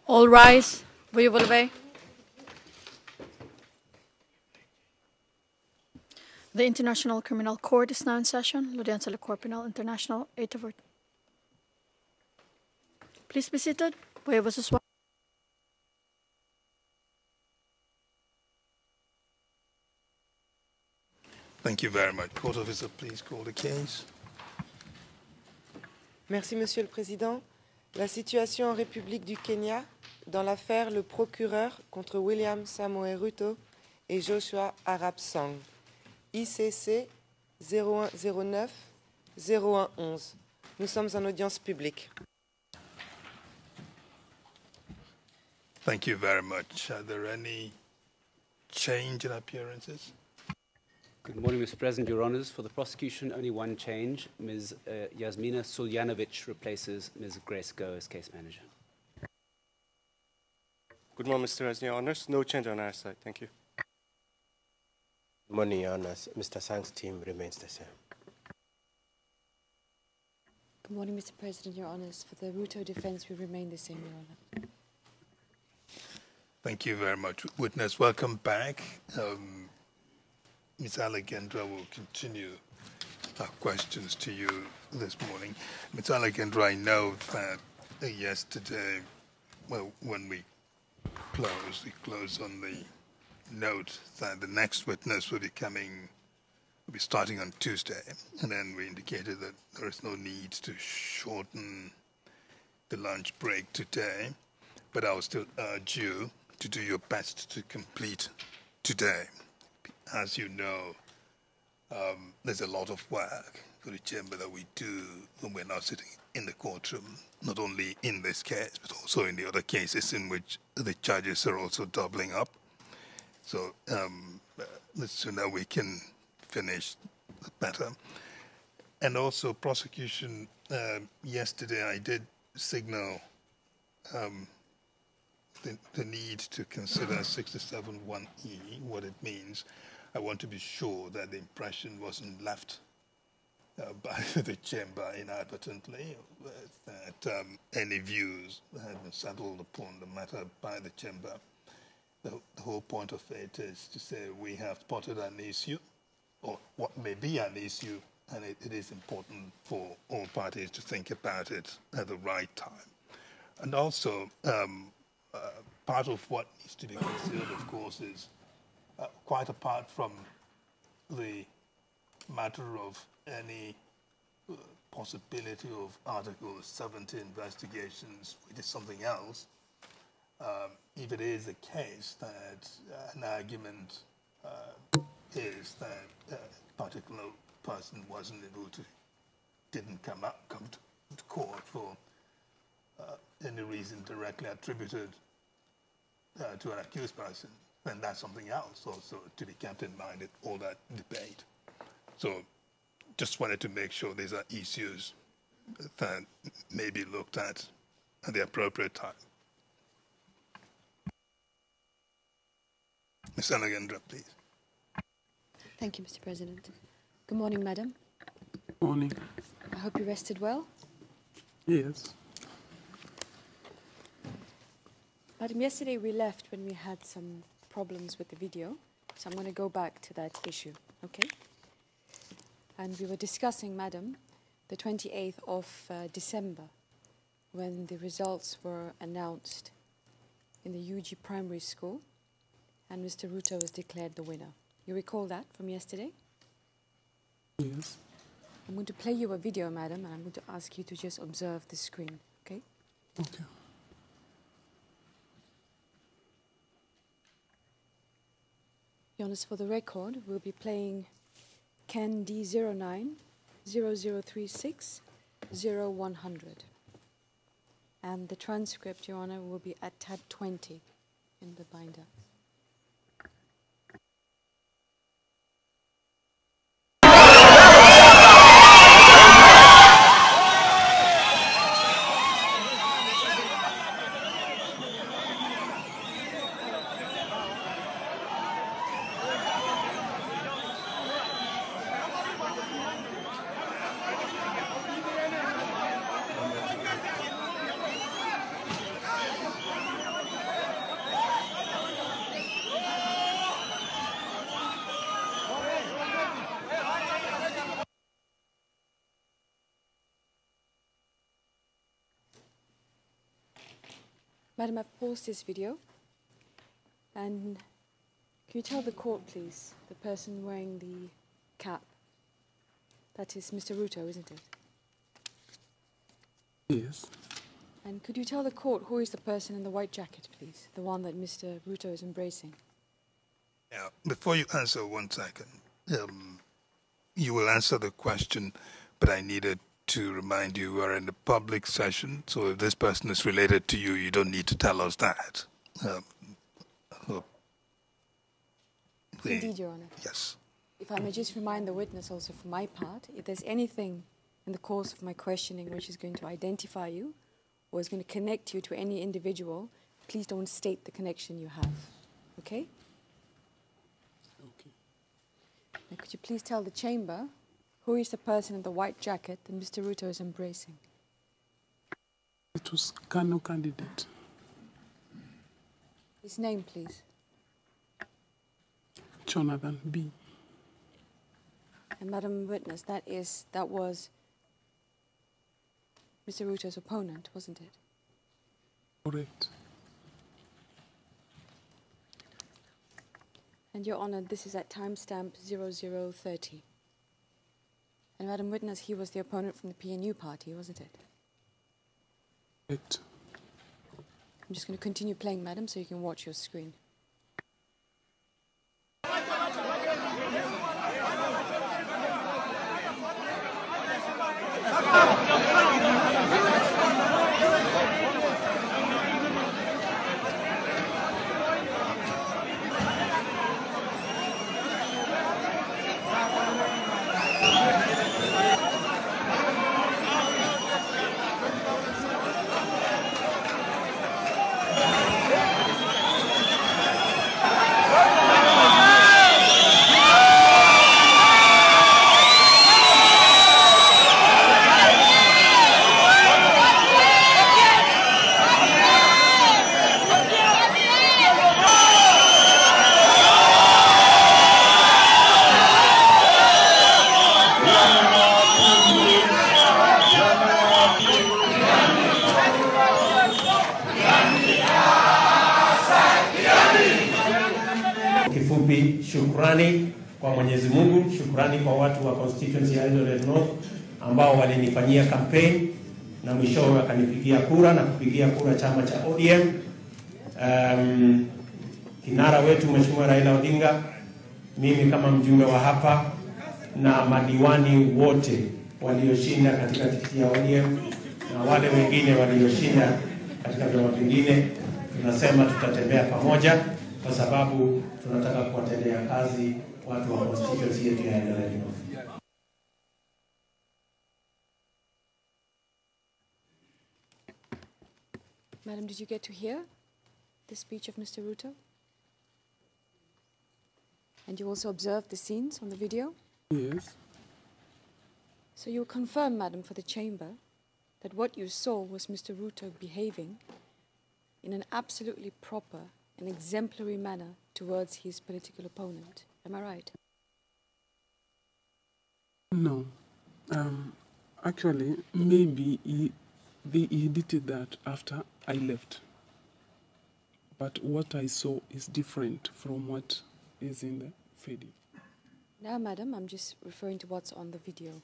All rise. Veuillez vous lever. The International Criminal Court is now in session. L'audience à la Cour pénale internationale est ouverte. Please be seated. Veuillez vous asseoir. Thank you very much. Court officer, please call the case. Merci, Monsieur le Président. La situation en République du Kenya dans l'affaire le procureur contre William Samoei Ruto et Joshua Arap Sang. ICC 0109 0111. Nous sommes en audience publique. Thank you very much. Are there any change in appearances? Good morning, Mr. President, Your Honours. For the prosecution, only one change. Ms. Yasmina Suljanovic replaces Ms. Grace Go as case manager. Good morning, Mr. President, Your Honours. No change on our side. Thank you. Good morning, Your Honours. Mr. Sang's team remains the same. Good morning, Mr. President, Your Honours. For the Ruto defence, we remain the same, Your Honour. Thank you very much. Witness, welcome back. Ms. Alexandra will continue our questions to you this morning. Ms. Alexandra, I know that yesterday, well, when we closed on the note that the next witness will be starting on Tuesday, and then we indicated that there is no need to shorten the lunch break today, but I will still urge you to do your best to complete today. As you know, there's a lot of work for the chamber that we do when we're not sitting in the courtroom, not only in this case, but also in the other cases in which the judges are also doubling up. So the sooner we can finish, the better. And also prosecution, yesterday I did signal the need to consider 671E, what it means. I want to be sure that the impression wasn't left by the chamber inadvertently, that any views had been settled upon the matter by the chamber. The whole point of it is to say we have spotted an issue, or what may be an issue, and it is important for all parties to think about it at the right time. And also, part of what needs to be considered, of course, is quite apart from the matter of any possibility of Article 70 investigations, which is something else. If it is the case that an argument is that a particular person didn't come to court for any reason directly attributed to an accused person, then that's something else also to be kept in mind in all that debate. So just wanted to make sure these are issues that may be looked at the appropriate time. Ms. Alexandra, please. Thank you, Mr. President. Good morning, Madam. Morning. I hope you rested well. Yes. Madam, yesterday we left when we had some problems with the video, so I'm going to go back to that issue, okay? And we were discussing, Madam, the 28th of December, when the results were announced in the UG Primary School, and Mr. Ruto was declared the winner. You recall that from yesterday? Yes. I'm going to play you a video, Madam, and I'm going to ask you to just observe the screen, okay? Okay. Your Honours, for the record, we'll be playing Ken D09 0036 0100. And the transcript, Your Honour, will be at tab 20 in the binder. Madam, I've paused this video. And can you tell the court, please, the person wearing the cap? That is Mr. Ruto, isn't it? Yes. And could you tell the court who is the person in the white jacket, please? The one that Mr. Ruto is embracing. Yeah, before you answer, 1 second. You will answer the question, but I needed to remind you we're in a public session, so if this person is related to you, you don't need to tell us that. Indeed, Your Honor. Yes. If I may just remind the witness also for my part, if there's anything in the course of my questioning which is going to identify you or is going to connect you to any individual, please don't state the connection you have. Okay? Okay. Now, could you please tell the chamber who is the person in the white jacket that Mr. Ruto is embracing? It was Kano candidate. His name, please. Jonathan B. And Madam Witness, that was Mr. Ruto's opponent, wasn't it? Correct. And Your Honor, this is at timestamp 0030. And Madam Witness, he was the opponent from the PNU party, wasn't it? Correct. I'm just going to continue playing, madam, so you can watch your screen. Kifupi, shukrani kwa Mwenyezi Mungu, shukrani kwa watu wa constituency ya Eldoret North ambao walinifanyia campaign na mwishowe wakanipigia kura na kupigia kura chama cha ODM. Kinara wetu Mheshimiwa Raila Odinga, mimi kama mjumbe wa hapa na madiwani wote walioshinda katika tikiti ya ODM na wale wengine walioshinda katika vyama vingine, tunasema tutatembea pamoja kwa sababu tunataka kuwatendea kazi watu wa constituency yetu ya Eldoret North. Madam, did you get to hear the speech of Mr. Ruto? And you also observed the scenes on the video? Yes. So you confirm, madam, for the chamber, that what you saw was Mr. Ruto behaving in an absolutely proper and exemplary manner towards his political opponent. Am I right? No. Actually, maybe he did that after I left. But what I saw is different from what is in the video. Now, madam, I'm just referring to what's on the video.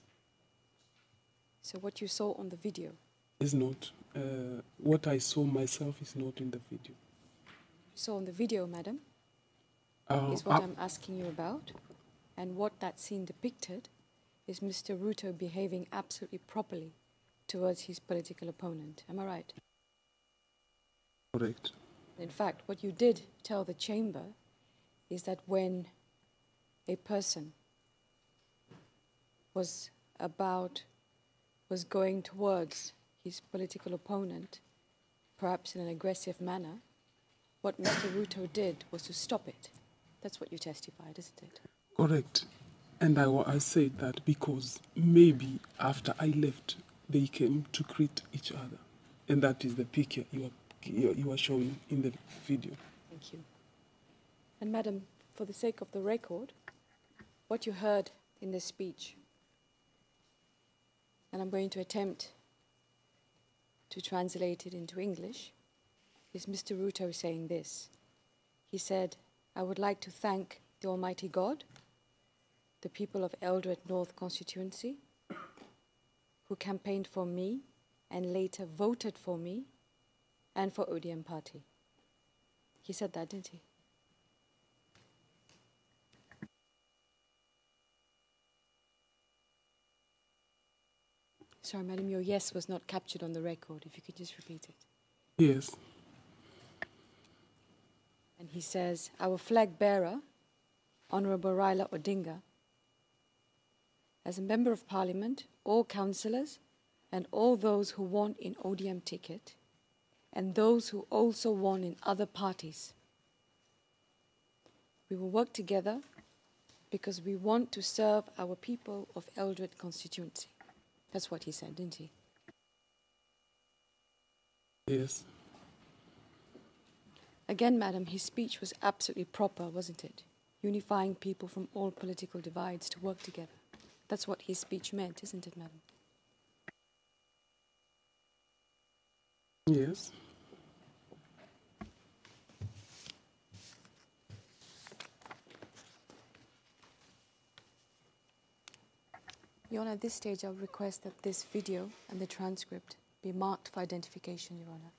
So what you saw on the video is not. What I saw myself is not in the video. So on the video, madam, is what I'm asking you about. And what that scene depicted is Mr. Ruto behaving absolutely properly towards his political opponent. Am I right? Correct. In fact, what you did tell the chamber is that when a person was going towards his political opponent, perhaps in an aggressive manner, what Mr. Ruto did was to stop it. That's what you testified, isn't it? Correct. And I said that because maybe after I left, they came to greet each other. And that is the picture you are showing in the video. Thank you. And madam, for the sake of the record, what you heard in this speech, and I'm going to attempt to translate it into English, is Mr. Ruto saying this. He said, I would like to thank the Almighty God, the people of Eldred North constituency, who campaigned for me and later voted for me and for ODM party. He said that, didn't he? Sorry, madam, your yes was not captured on the record. If you could just repeat it. Yes. And he says, our flag bearer, Honorable Raila Odinga, as a member of parliament, all councillors and all those who won in ODM ticket and those who also won in other parties, we will work together because we want to serve our people of Eldred constituency. That's what he said, didn't he? Yes. Again, madam, his speech was absolutely proper, wasn't it? Unifying people from all political divides to work together. That's what his speech meant, isn't it, madam? Yes. Your Honor, at this stage, I would request that this video and the transcript be marked for identification, Your Honor.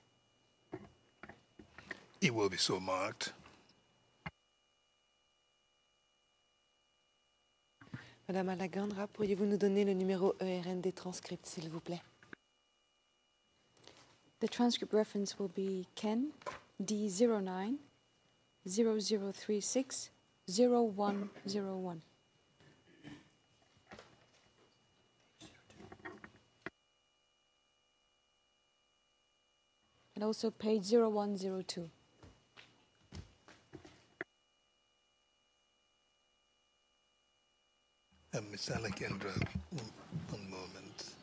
It will be so marked. Madame Alagandra, pourriez-vous nous donner le numéro ERN des transcripts, s'il vous plaît? The transcript reference will be Ken D09 0036 0101. And also page 0102. Ms. Alakendra, one moment.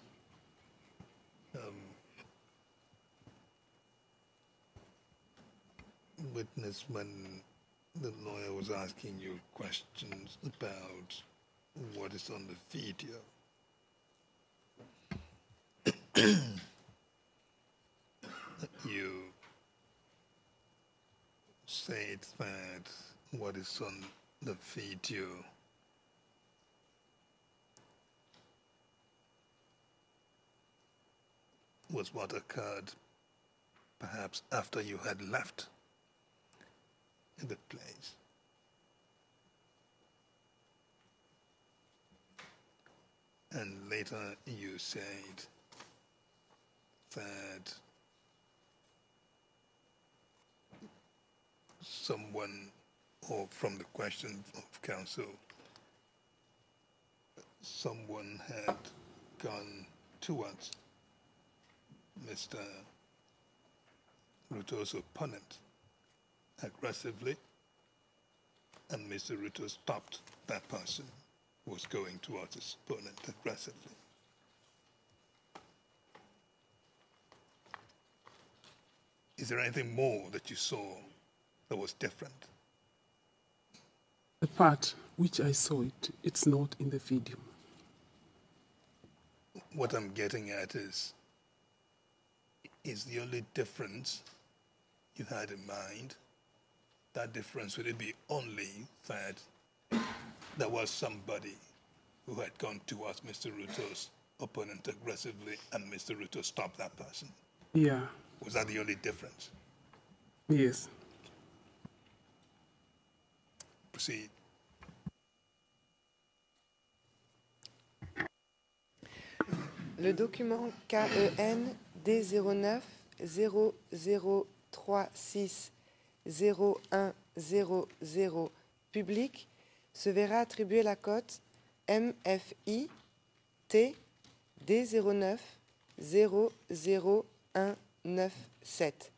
Witness, when the lawyer was asking you questions about what is on the video, you said that what is on the video was what occurred perhaps after you had left the place. And later you said that someone, or from the question of counsel, someone had gone towards Mr. Ruto's opponent aggressively, and Mr. Ruto stopped that person who was going towards his opponent aggressively. Is there anything more that you saw that was different? The part which I saw it's not in the video. What I'm getting at is the only difference you had in mind, that difference, would it be only that there was somebody who had gone towards Mr. Ruto's opponent aggressively and Mr. Ruto stopped that person? Yeah. Was that the only difference? Yes. Proceed. Le document KEN D09 0036 0100 public se verra attribuer la cote MFI T D09 00197.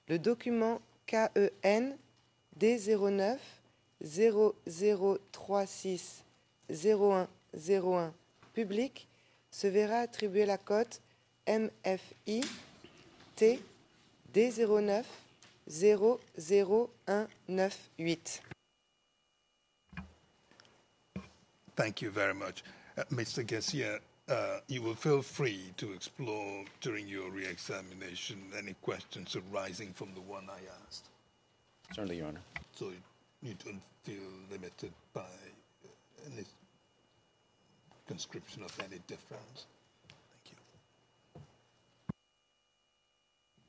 Le document KEN D09 0036 0101 public se verra attribuer la cote MFI T D09 00198. Thank you very much. Mr. Garcia, You will feel free to explore during your re-examination any questions arising from the one I asked. Certainly, Your Honor. So you don't feel limited by any conscription of any difference. Thank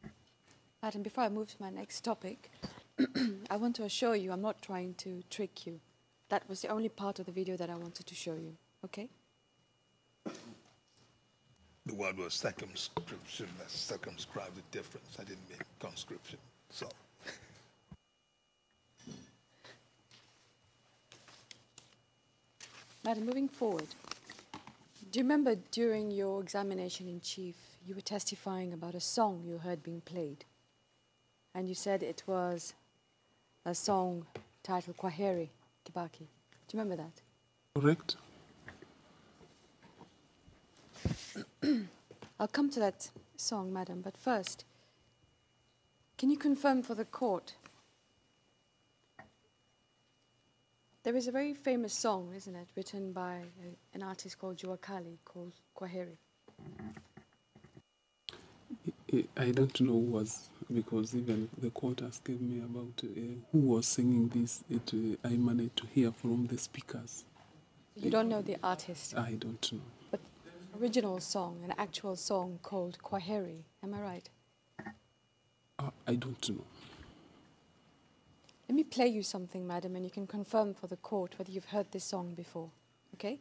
you. Madam, before I move to my next topic, I want to assure you I'm not trying to trick you. That was the only part of the video that I wanted to show you, okay? The word was circumscription. I circumscribed the difference. I didn't mean conscription. So. Madam, moving forward, do you remember during your examination in chief, you were testifying about a song you heard being played? And you said it was a song titled Kwaheri Kibaki. Do you remember that? Correct. I'll come to that song, madam, but first, can you confirm for the court? There is a very famous song, isn't it, written by an artist called Juakali, called Kwaheri. I don't know who was, because even the court asked me about who was singing this. I managed to hear from the speakers. You don't know the artist? I don't know. But original song, an actual song called Kwaheri, am I right? I don't know. Let me play you something, madam, and you can confirm for the court whether you've heard this song before, okay?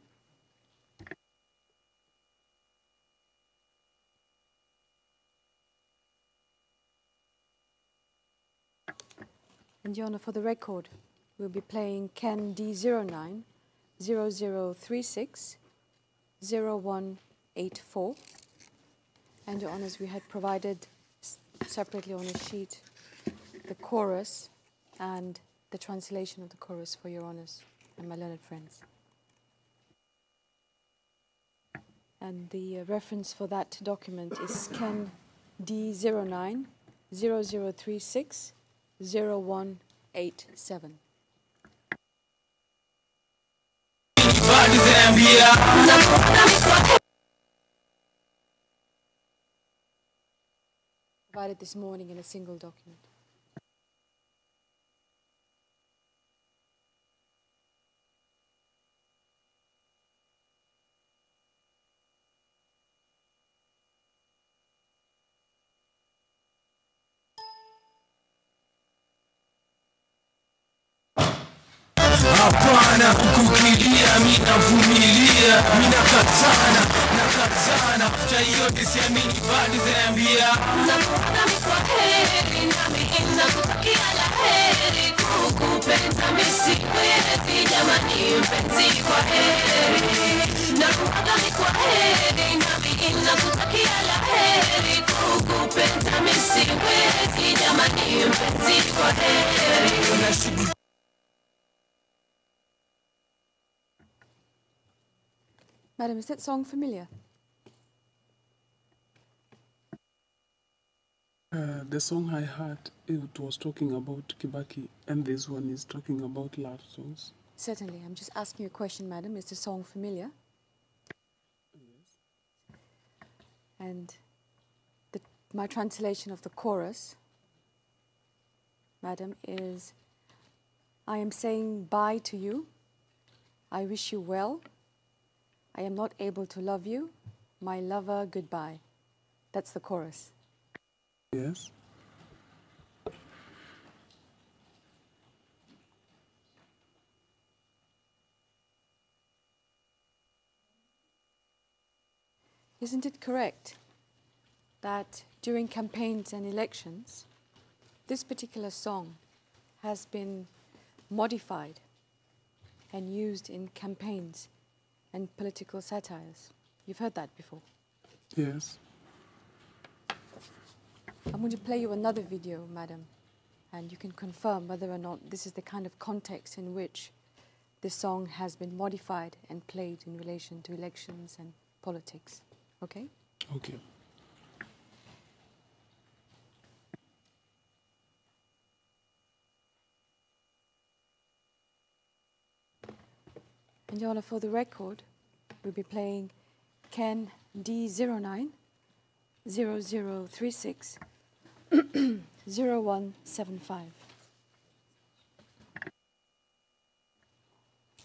And Your Honor, for the record, we'll be playing Ken D09 0036 0184. And Your Honors, we had provided separately on a sheet the chorus and the translation of the chorus for Your Honors and my learned friends. And the reference for that document is Ken D09 0036 0187. Provided this morning in a single document. Hapana kukilia, mina vumilia, mina katana cha yote siamini bali zambia. Nakuona mikwaheri, nami inakutakia laheri, kukupenda misiwezi, jamani mpenzi kwaheri. Nakuona mikwaheri, nami inakutakia laheri, kukupenda misiwezi, jamani mpenzi kwaheri. Madam, is that song familiar? The song I heard, it was talking about Kibaki, and this one is talking about love songs. Certainly. I'm just asking you a question, madam. Is the song familiar? Yes. And my translation of the chorus, madam, is, I am saying bye to you. I wish you well. I am not able to love you. My lover, goodbye. That's the chorus. Yes. Isn't it correct that during campaigns and elections, this particular song has been modified and used in campaigns and political satires? You've heard that before? Yes. I'm going to play you another video, madam, and you can confirm whether or not this is the kind of context in which this song has been modified and played in relation to elections and politics. Okay? Okay. And Your Honor, for the record, we'll be playing Ken D09 0036 0175.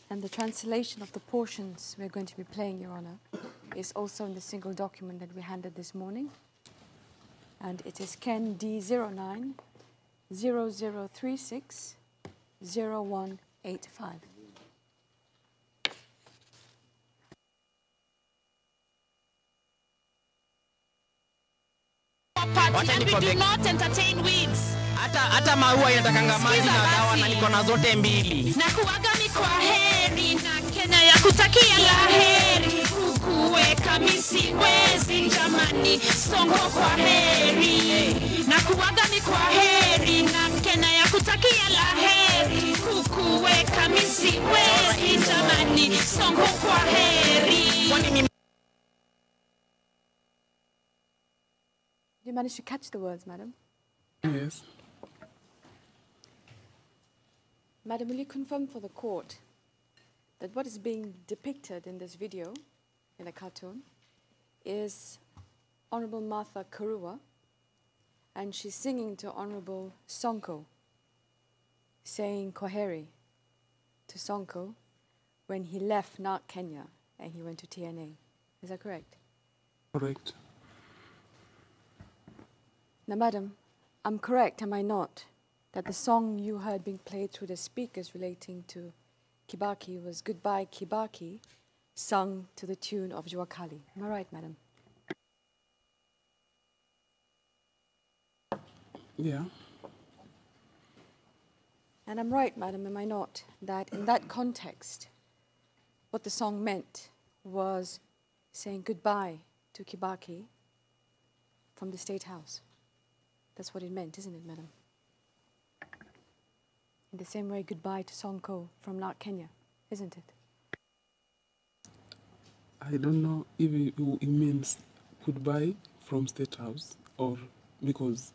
And the translation of the portions we're going to be playing, Your Honor, is also in the single document that we handed this morning. And it is Ken D09 0036 0185. And we do not entertain weeds. Hata maua inatakanga maji na dawa na niko na zote mbili. Na kuaga ni kwa heri na Kenya ya kutakia la heri. Kukuweka misi wezi jamani, songo kwa heri. Na kuaga ni kwa heri na Kenya ya kutakia la heri. Kukuweka misi wezi jamani, songo kwa heri. You managed to catch the words, madam? Yes. Madam, will you confirm for the court that what is being depicted in this video, in the cartoon, is Honorable Martha Karua, and she's singing to Honorable Sonko, saying Kwaheri to Sonko when he left NARC Kenya and he went to TNA. Is that correct? Correct. Now, madam, I'm correct, am I not, that the song you heard being played through the speakers relating to Kibaki was Goodbye Kibaki, sung to the tune of Jua Kali. Am I right, madam? Yeah. And I'm right, madam, am I not, that in that context, what the song meant was saying goodbye to Kibaki from the State House. That's what it meant, isn't it, madam? In the same way, goodbye to Sonko from NARC Kenya, isn't it? I don't know if it means goodbye from State House or because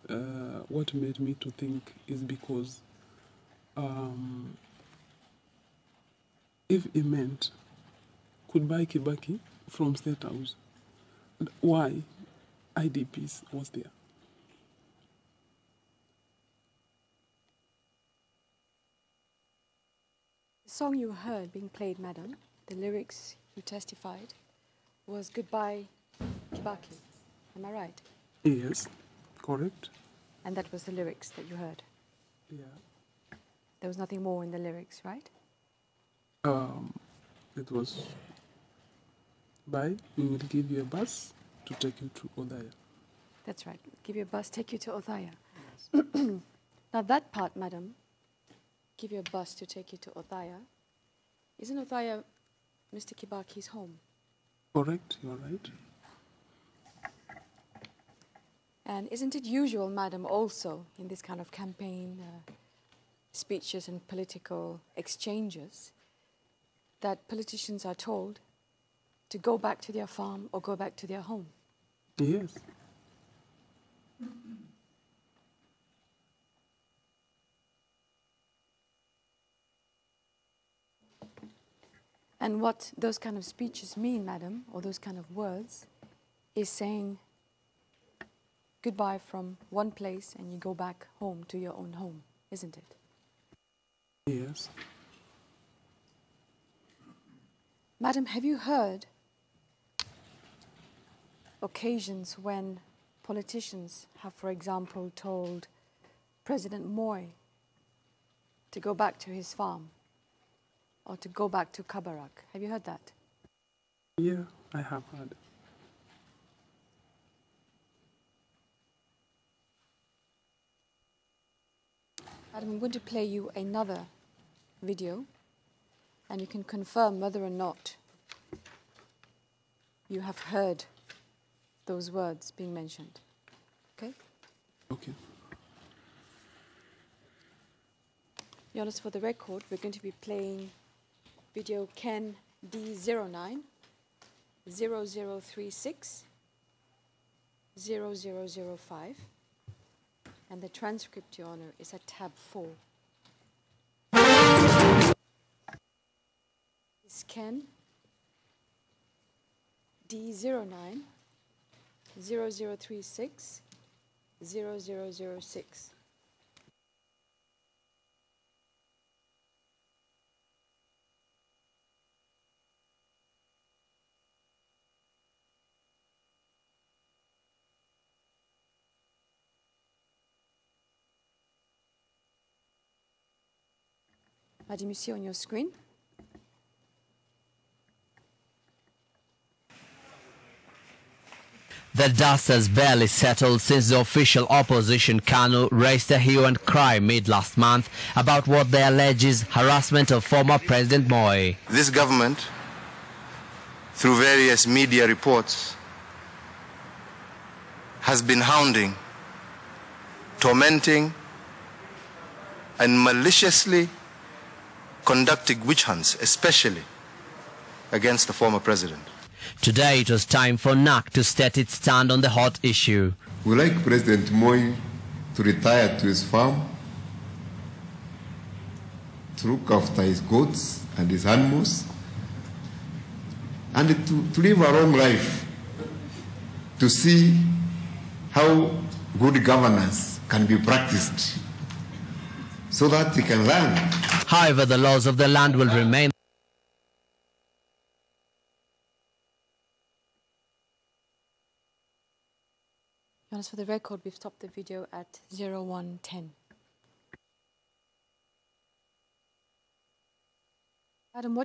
what made me to think is because if it meant goodbye Kibaki from State House, why IDPs was there? The song you heard being played, madam, the lyrics you testified, was Goodbye Kibaki. Am I right? Yes, correct. And that was the lyrics that you heard? Yeah. There was nothing more in the lyrics, right? It was, bye, we will give you a bus to take you to Odaya. That's right. Give you a bus, take you to Othaya. Now that part, madam, give you a bus to take you to Othaya. Isn't Othaya Mr. Kibaki's home? Correct, you're right. And isn't it usual, madam, also in this kind of campaign speeches and political exchanges, that politicians are told to go back to their farm or go back to their home? Yes. And what those kind of speeches mean, madam, or those kind of words, is saying goodbye from one place and you go back home to your own home, isn't it? Yes. Madam, have you heard occasions when politicians have, for example, told President Moi to go back to his farm or to go back to Kabarak? Have you heard that? Yeah, I have heard. Madam, I'm going to play you another video, and you can confirm whether or not you have heard those words being mentioned. Okay? Okay. Your Honor, for the record, we're going to be playing video Ken D09 0036 0005. And the transcript, Your Honor, is at tab 4. Is Ken D09 0036 0006. Madam, you see on your screen. The dust has barely settled since the official opposition KANU raised a hue and cry mid-last month about what they allege is harassment of former President Moi. This government, through various media reports, has been hounding, tormenting, and maliciously conducting witch hunts, especially against the former president. Today it was time for NAC to state its stand on the hot issue. We like President Moi to retire to his farm, to look after his goats and his animals, and to live a long life, to see how good governance can be practiced, so that he can learn. However, the laws of the land will remain. For the record, we've stopped the video at 0110. Madam,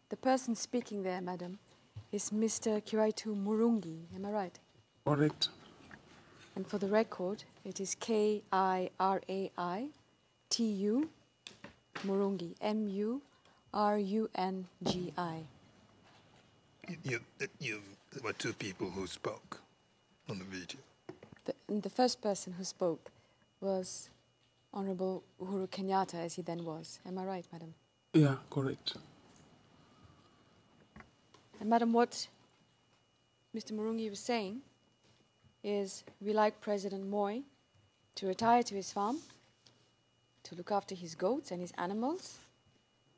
the person speaking there, madam, is Mr. Kiraitu Murungi, am I right? Correct. And for the record, it is Kiraitu Murungi, M-U-R-U-N-G-I. There were two people who spoke on the video. The first person who spoke was Honorable Uhuru Kenyatta, as he then was. Am I right, madam? Yeah, correct. And madam, what Mr. Murungi was saying is we like President Moi to retire to his farm, to look after his goats and his animals,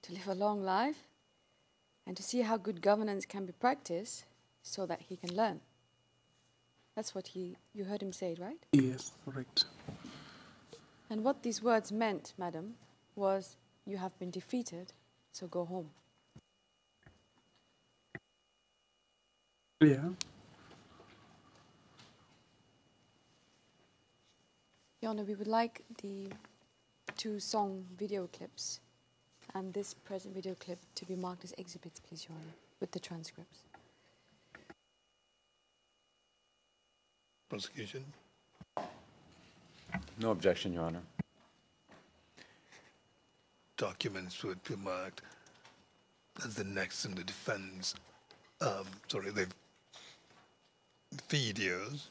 to live a long life, and to see how good governance can be practiced so that he can learn. That's what you heard him say, right? Yes, correct. And what these words meant, madam, was you have been defeated, so go home. Yeah. Your Honor, we would like the two song video clips and this present video clip to be marked as exhibits, please, Your Honor, with the transcripts. Prosecution? No objection, Your Honor. Documents would be marked as the next in the defense, the videos.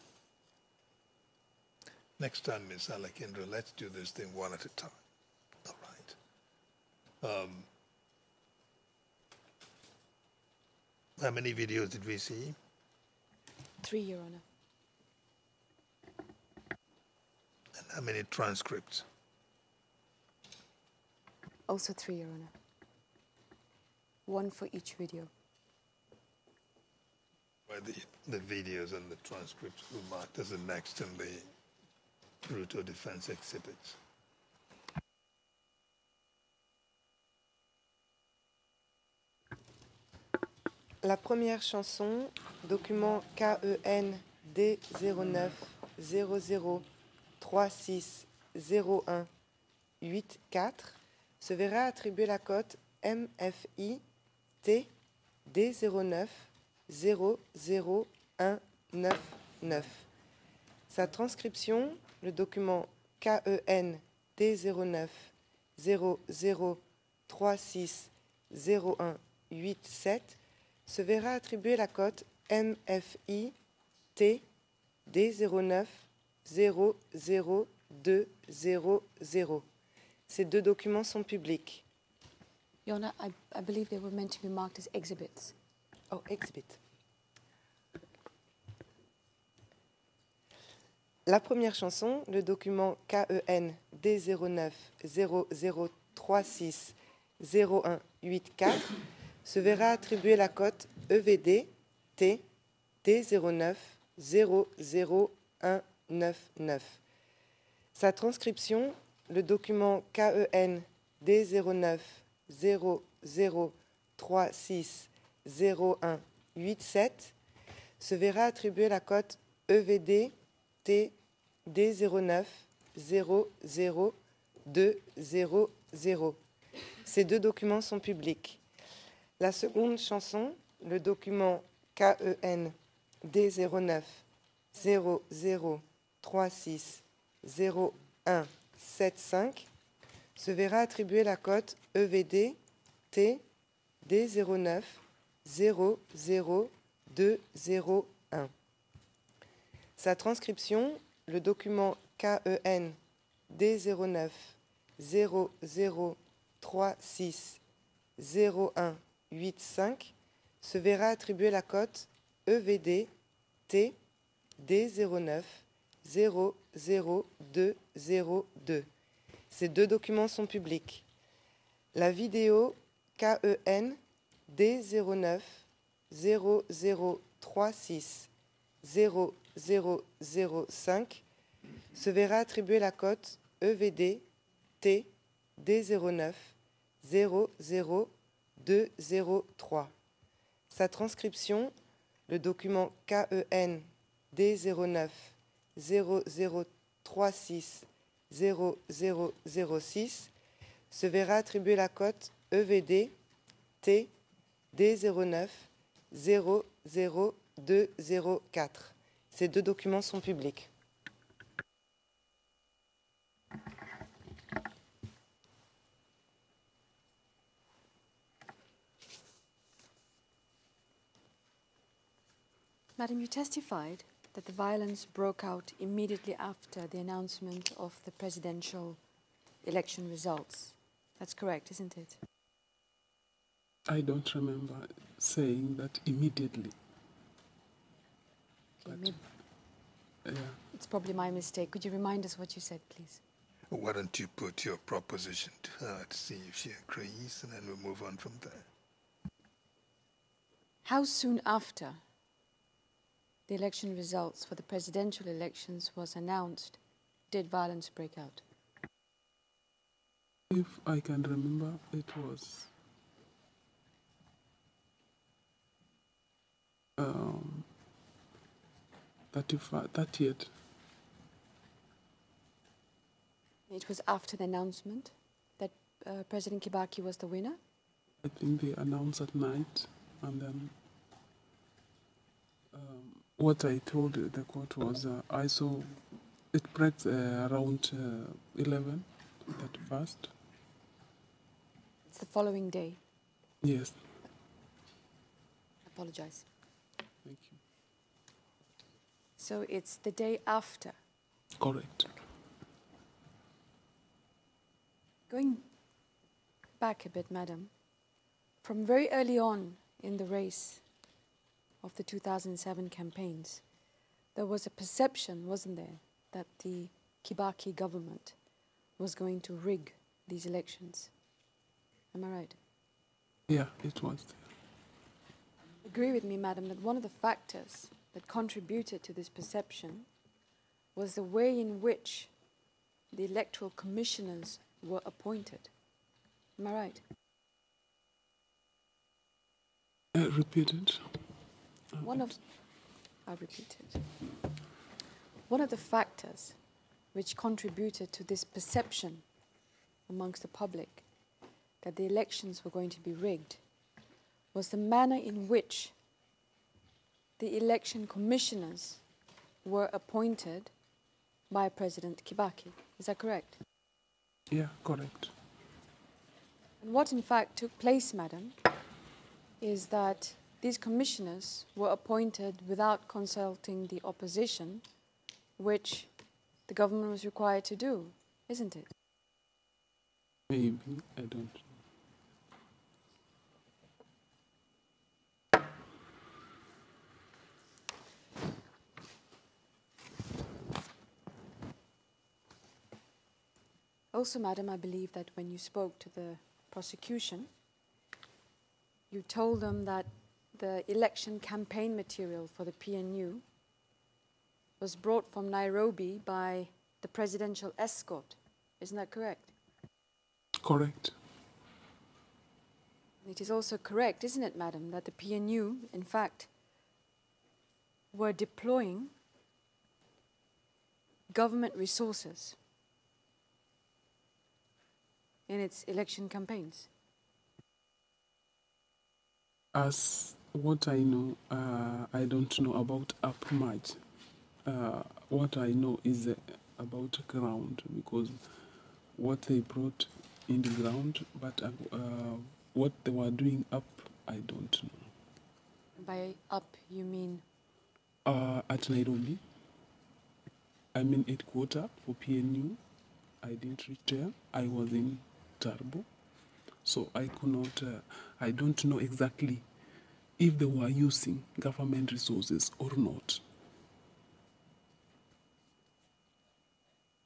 Next time, Ms. Alakindra, let's do this thing one at a time. All right. How many videos did we see? 3, Your Honor. And how many transcripts? Also 3, Your Honor. 1 for each video. Where the videos and the transcripts were marked as the next in the Ruto defense exhibits. La première chanson, document KEN D09 00360184, se verra attribuer la cote MFI T D09 00199. Sa transcription, le document KEN D09 00360187, se verra attribuer la cote MFI T D09 00200. Ces deux documents sont publics. Your Honor, I believe they were meant to be marked as exhibits. Oh, exhibit. La première chanson, le document KEN D09 00360184, se verra attribuer la cote EVD T D09 00199. Sa transcription, le document KEN D09 00360187, se verra attribuer la cote EVD T D09 00200. Ces deux documents sont publics. La seconde chanson, le document KEN D09 00360175, se verra attribuer la cote EVD T D09 00201. Sa transcription, le document KEN D09 00360185, se verra attribuer la cote EVD T D09 00202. Ces deux documents sont publics. La vidéo KEN D09 0036 0005 se verra attribuer la cote EVD T D09 00203. Sa transcription, le document KEN D09 0036 0006, se verra attribuer la cote EVD T D09 00204. Ces deux documents sont publics. Madam, you testified that the violence broke out immediately after the announcement of the presidential election results. That's correct, isn't it? I don't remember saying that immediately. Okay, Yeah. it's probably my mistake. Could you remind us what you said, please? Why don't you put your proposition to her to see if she agrees, and then we'll move on from there. How soon after the election results for the presidential elections was announced did violence break out? If I can remember, it was 30th. It was after the announcement that President Kibaki was the winner? I think they announced at night, and then what I told the court was I saw it breaks around 11, 31st. It's the following day. Yes. I apologize. Thank you. So it's the day after. Correct. Going back a bit, madam, from very early on in the race of the 2007 campaigns, there was a perception, wasn't there, that the Kibaki government was going to rig these elections. Am I right? Yeah, it was. Agree with me, madam, that one of the factors that contributed to this perception was the way in which the electoral commissioners were appointed. Am I right? Repeated. I'll repeat it. One of the factors which contributed to this perception amongst the public that the elections were going to be rigged was the manner in which the election commissioners were appointed by President Kibaki. Is that correct? Yeah, correct. And what in fact took place, madam, is that these commissioners were appointed without consulting the opposition, which the government was required to do, isn't it? Maybe, I don't know. Also, madam, I believe that when you spoke to the prosecution, you told them that the election campaign material for the PNU was brought from Nairobi by the presidential escort. Isn't that correct? Correct. It is also correct, isn't it, madam, that the PNU, in fact, were deploying government resources in its election campaigns? As what I know, I don't know about up much. What I know is about ground, because what they brought in the ground, but what they were doing up, I don't know. By up, you mean? At Nairobi. I'm in headquarters for PNU. I didn't reach there. I was in Turbo. So I could not, I don't know exactly if they were using government resources or not.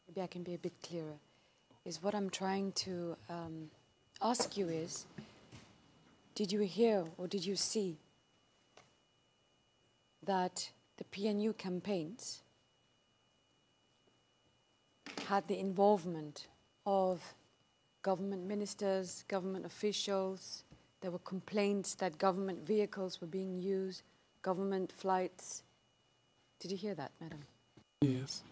Maybe I can be a bit clearer. Is what I'm trying to ask you is, did you hear or did you see that the PNU campaigns had the involvement of government ministers, government officials? There were complaints that government vehicles were being used, government flights. Did you hear that, madam? Yes.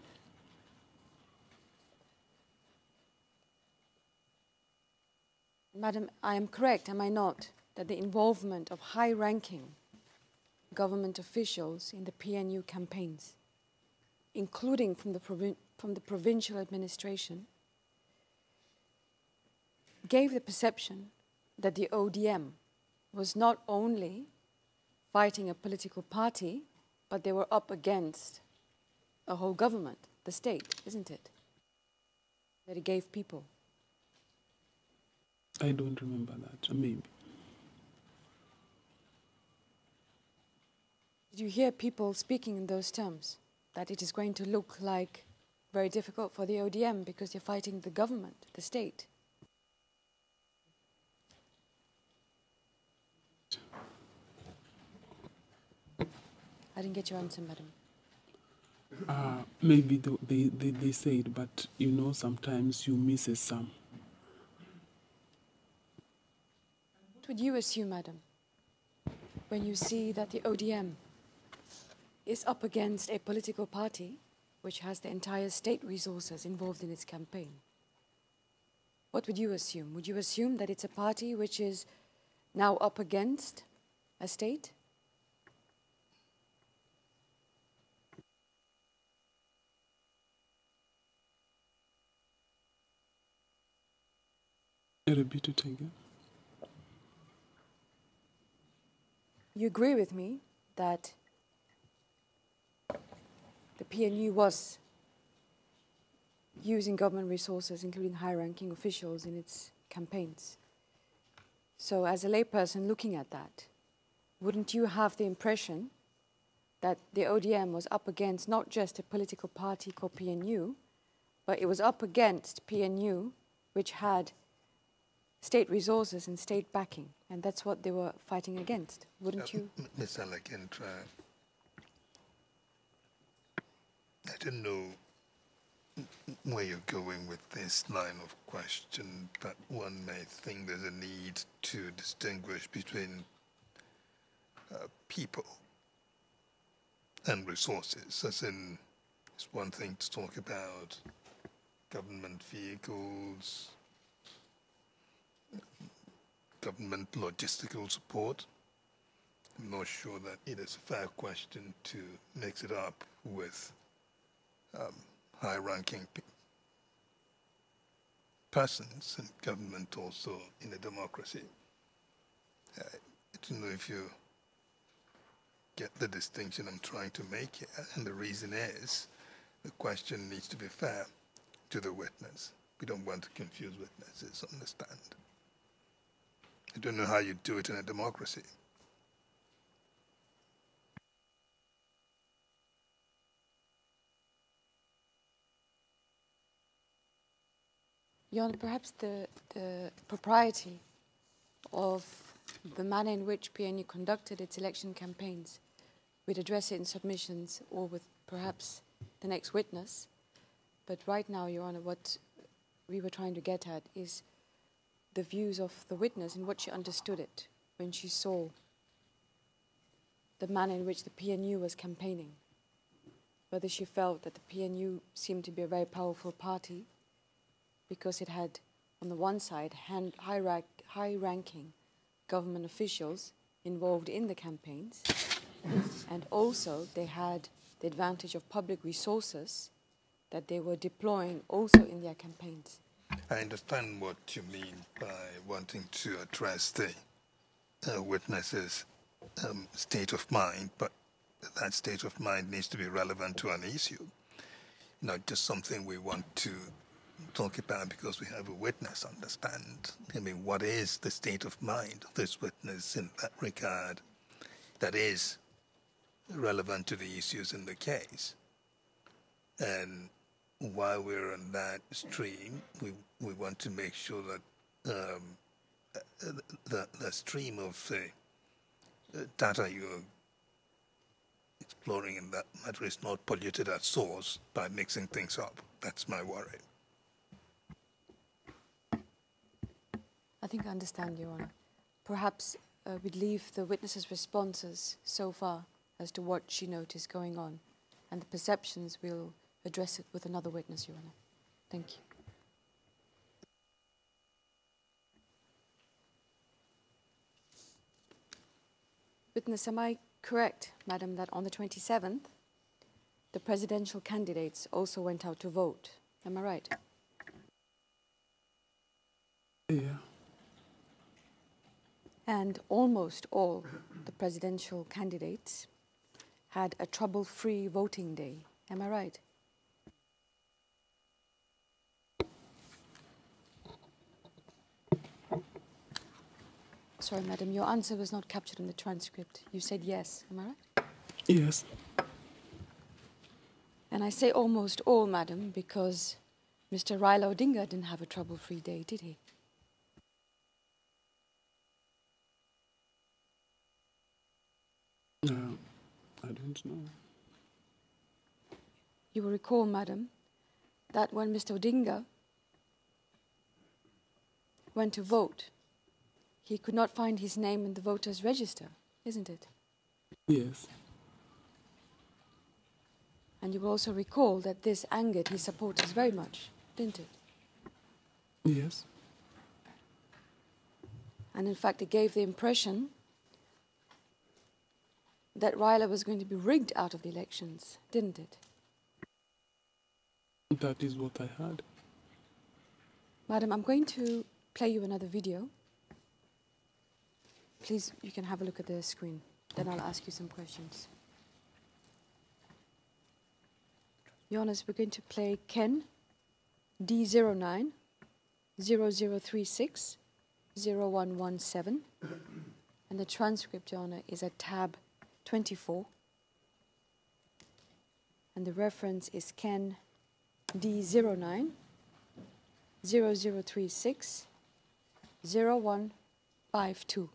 Madam, I am correct, am I not, that the involvement of high-ranking government officials in the PNU campaigns, including from the provincial administration, gave the perception that the ODM was not only fighting a political party, but they were up against a whole government, the state, isn't it? That it gave people. I don't remember that, maybe. Did you hear people speaking in those terms? That it is going to look like very difficult for the ODM because they're fighting the government, the state? I didn't get your answer, madam. Maybe they said, but you know, sometimes you miss some. What would you assume, madam, when you see that the ODM is up against a political party which has the entire state resources involved in its campaign? What would you assume? Would you assume that it's a party which is now up against a state? Repeat it again. You agree with me that the PNU was using government resources, including high-ranking officials, in its campaigns. So as a layperson looking at that, wouldn't you have the impression that the ODM was up against not just a political party called PNU, but it was up against PNU, which had state resources and state backing, and that's what they were fighting against, wouldn't you? Ms. Alakentra, I don't know where you're going with this line of question, but one may think there's a need to distinguish between people and resources, as in, it's one thing to talk about government vehicles, government logistical support. I'm not sure that it is a fair question to mix it up with high-ranking persons in government also in a democracy. I don't know if you get the distinction I'm trying to make here, and the reason is the question needs to be fair to the witness. We don't want to confuse witnesses, understand? I don't know how you do it in a democracy. Jon, perhaps the propriety of the manner in which PNU conducted its election campaigns. We'd address it in submissions or with perhaps the next witness. But right now, Your Honor, what we were trying to get at is the views of the witness and what she understood it when she saw the manner in which the PNU was campaigning. Whether she felt that the PNU seemed to be a very powerful party because it had, on the one side, high-ranking government officials involved in the campaigns, and also they had the advantage of public resources that they were deploying also in their campaigns. I understand what you mean by wanting to address the witness's state of mind, but that state of mind needs to be relevant to an issue, not just something we want to talk about because we have a witness, understand? I mean, what is the state of mind of this witness in that regard that is relevant to the issues in the case? And while we're on that stream, we want to make sure that the stream of the data you're exploring in that matter is not polluted at source by mixing things up. That's my worry. I think I understand, Your Honor. Perhaps we'd leave the witness's responses so far as to what she noticed going on, and the perceptions we'll address it with another witness, Your Honor. Thank you. Witness, am I correct, Madam, that on the 27th, the presidential candidates also went out to vote? Am I right? Yeah. And almost all the presidential candidates had a trouble-free voting day. Am I right? Sorry, Madam, your answer was not captured in the transcript. You said yes. Am I right? Yes. And I say almost all, Madam, because Mr. Raila Odinga didn't have a trouble-free day, did he? I don't know. You will recall, Madam, that when Mr. Odinga went to vote, he could not find his name in the voters' register, isn't it? Yes. And you will also recall that this angered his supporters very much, didn't it? Yes. And in fact, it gave the impression that Raila was going to be rigged out of the elections, didn't it? That is what I heard. Madam, I'm going to play you another video. Please, you can have a look at the screen. Then I'll ask you some questions. Your Honours, we're going to play Ken D09 0036 0117. And the transcript, Your Honour, is at tab 24. And the reference is Ken D09 0036 0152.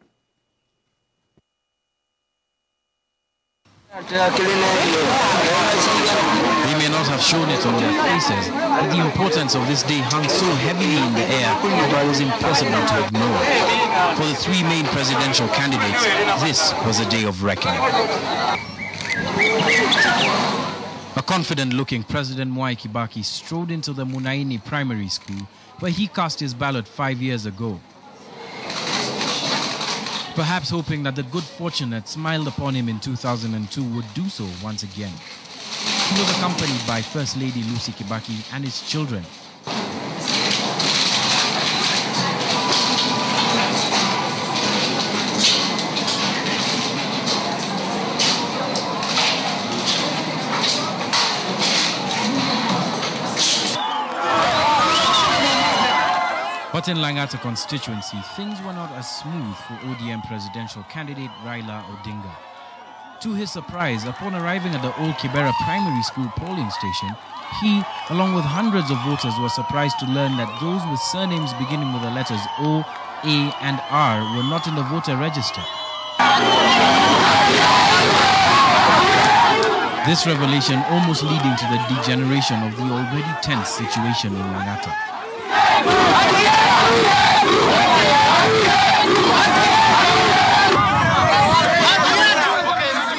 They may not have shown it on their faces, but the importance of this day hung so heavily in the air that it was impossible to ignore. For the three main presidential candidates, this was a day of reckoning. A confident-looking President Mwai Kibaki strode into the Munaini Primary School, where he cast his ballot 5 years ago. Perhaps hoping that the good fortune that smiled upon him in 2002 would do so once again. He was accompanied by First Lady Lucy Kibaki and his children. But in Langata constituency, things were not as smooth for ODM presidential candidate Raila Odinga. To his surprise, upon arriving at the Old Kibera Primary School polling station, he, along with hundreds of voters, were surprised to learn that those with surnames beginning with the letters O, A and R were not in the voter register. This revelation almost leading to the degeneration of the already tense situation in Langata.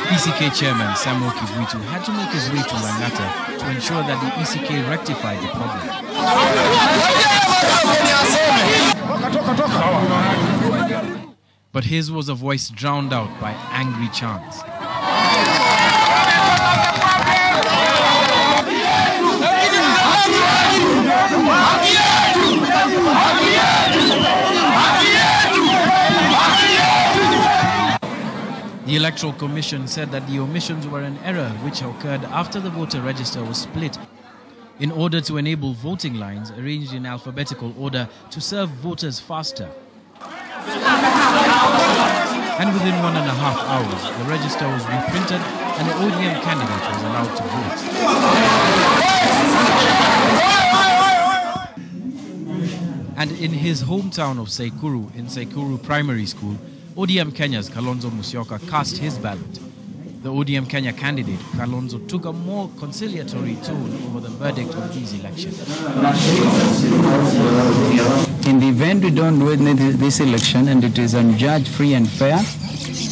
ECK Chairman Samuel Kivwitu had to make his way to Langata to ensure that the ECK rectified the problem. But his was a voice drowned out by angry chants. The Electoral Commission said that the omissions were an error which occurred after the voter register was split in order to enable voting lines arranged in alphabetical order to serve voters faster. And within 1.5 hours, the register was reprinted and the ODM candidate was allowed to vote. And in his hometown of Sekuru, in Sekuru Primary School, ODM Kenya's Kalonzo Musyoka cast his ballot. The ODM Kenya candidate, Kalonzo, took a more conciliatory tone over the verdict of these elections. In the event we don't win this election and it is unjudged, free and fair,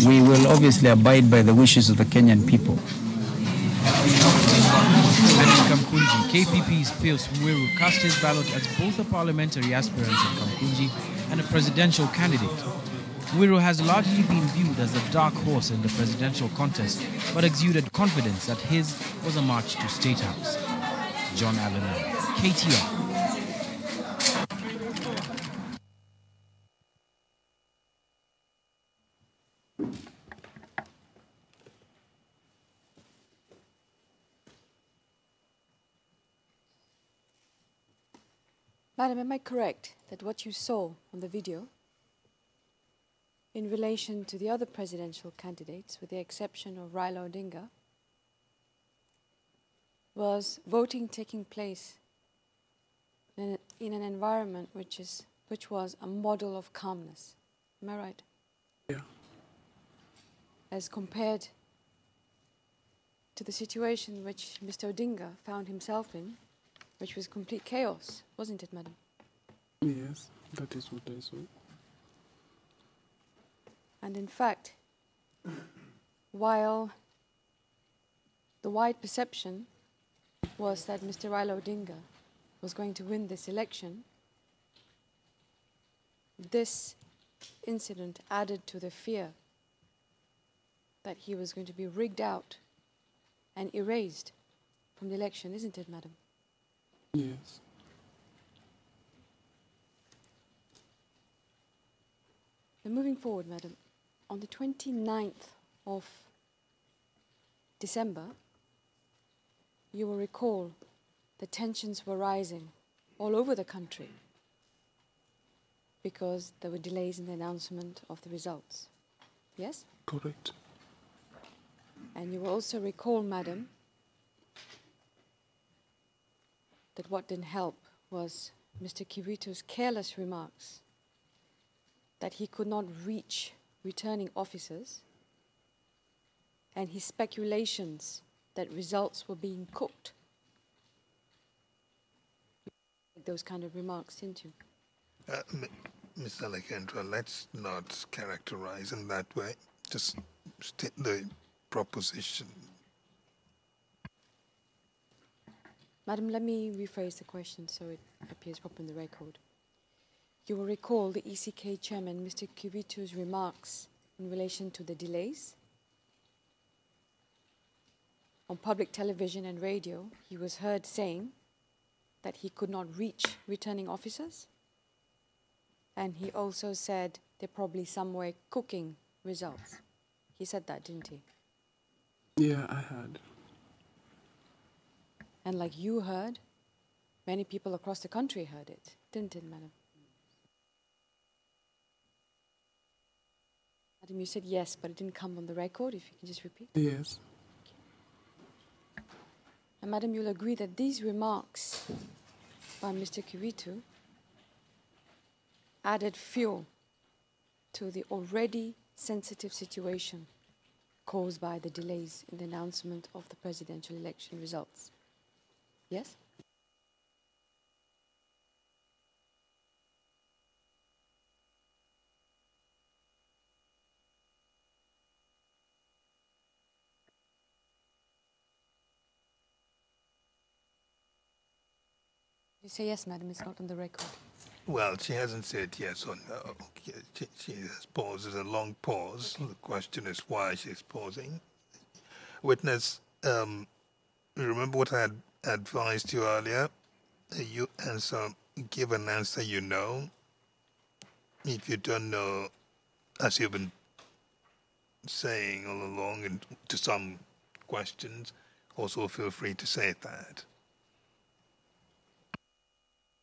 we will obviously abide by the wishes of the Kenyan people. And in Kamkunji, KPP's Pius Mwiru cast his ballot as both a parliamentary aspirant in Kamkunji and a presidential candidate. Mwiru has largely been viewed as a dark horse in the presidential contest, but exuded confidence that his was a march to State House. John Allen, KTR. Madam, am I correct that what you saw on the video in relation to the other presidential candidates, with the exception of Raila Odinga, was voting taking place in an environment which was a model of calmness? Am I right? Yeah. As compared to the situation which Mr. Odinga found himself in, which was complete chaos, wasn't it, madam? Yes, that is what I saw. And in fact, while the wide perception was that Mr. Raila Odinga was going to win this election, this incident added to the fear that he was going to be rigged out and erased from the election, isn't it, madam? Yes. Now, moving forward, madam, on the 29th of December, you will recall the tensions were rising all over the country because there were delays in the announcement of the results. Yes? Correct. And you will also recall, madam, that what didn't help was Mr. Kivwitu's careless remarks that he could not reach returning officers and his speculations that results were being cooked. Those kind of remarks, didn't you? Mr. Lekendra, let's not characterize in that way. Just state the proposition. Madam, let me rephrase the question so it appears proper in the record. You will recall the ECK chairman, Mr. Kivwitu's remarks in relation to the delays. On public television and radio, he was heard saying that he could not reach returning officers. And he also said they're probably somewhere cooking results. He said that, didn't he? Yeah, I heard. And like you heard, many people across the country heard it, didn't it, madam? Madam, you said yes, but it didn't come on the record. If you can just repeat. Yes. Okay. And madam, you'll agree that these remarks by Mr. Kivwitu added fuel to the already sensitive situation caused by the delays in the announcement of the presidential election results. Yes? You say yes, madam, it's not on the record. Well, she hasn't said yes or no. She has paused. It's a long pause. Okay. The question is why she's pausing. Witness, remember what I had advised you earlier? You give an answer you know. If you don't know, as you've been saying all along, and to some questions, also feel free to say that.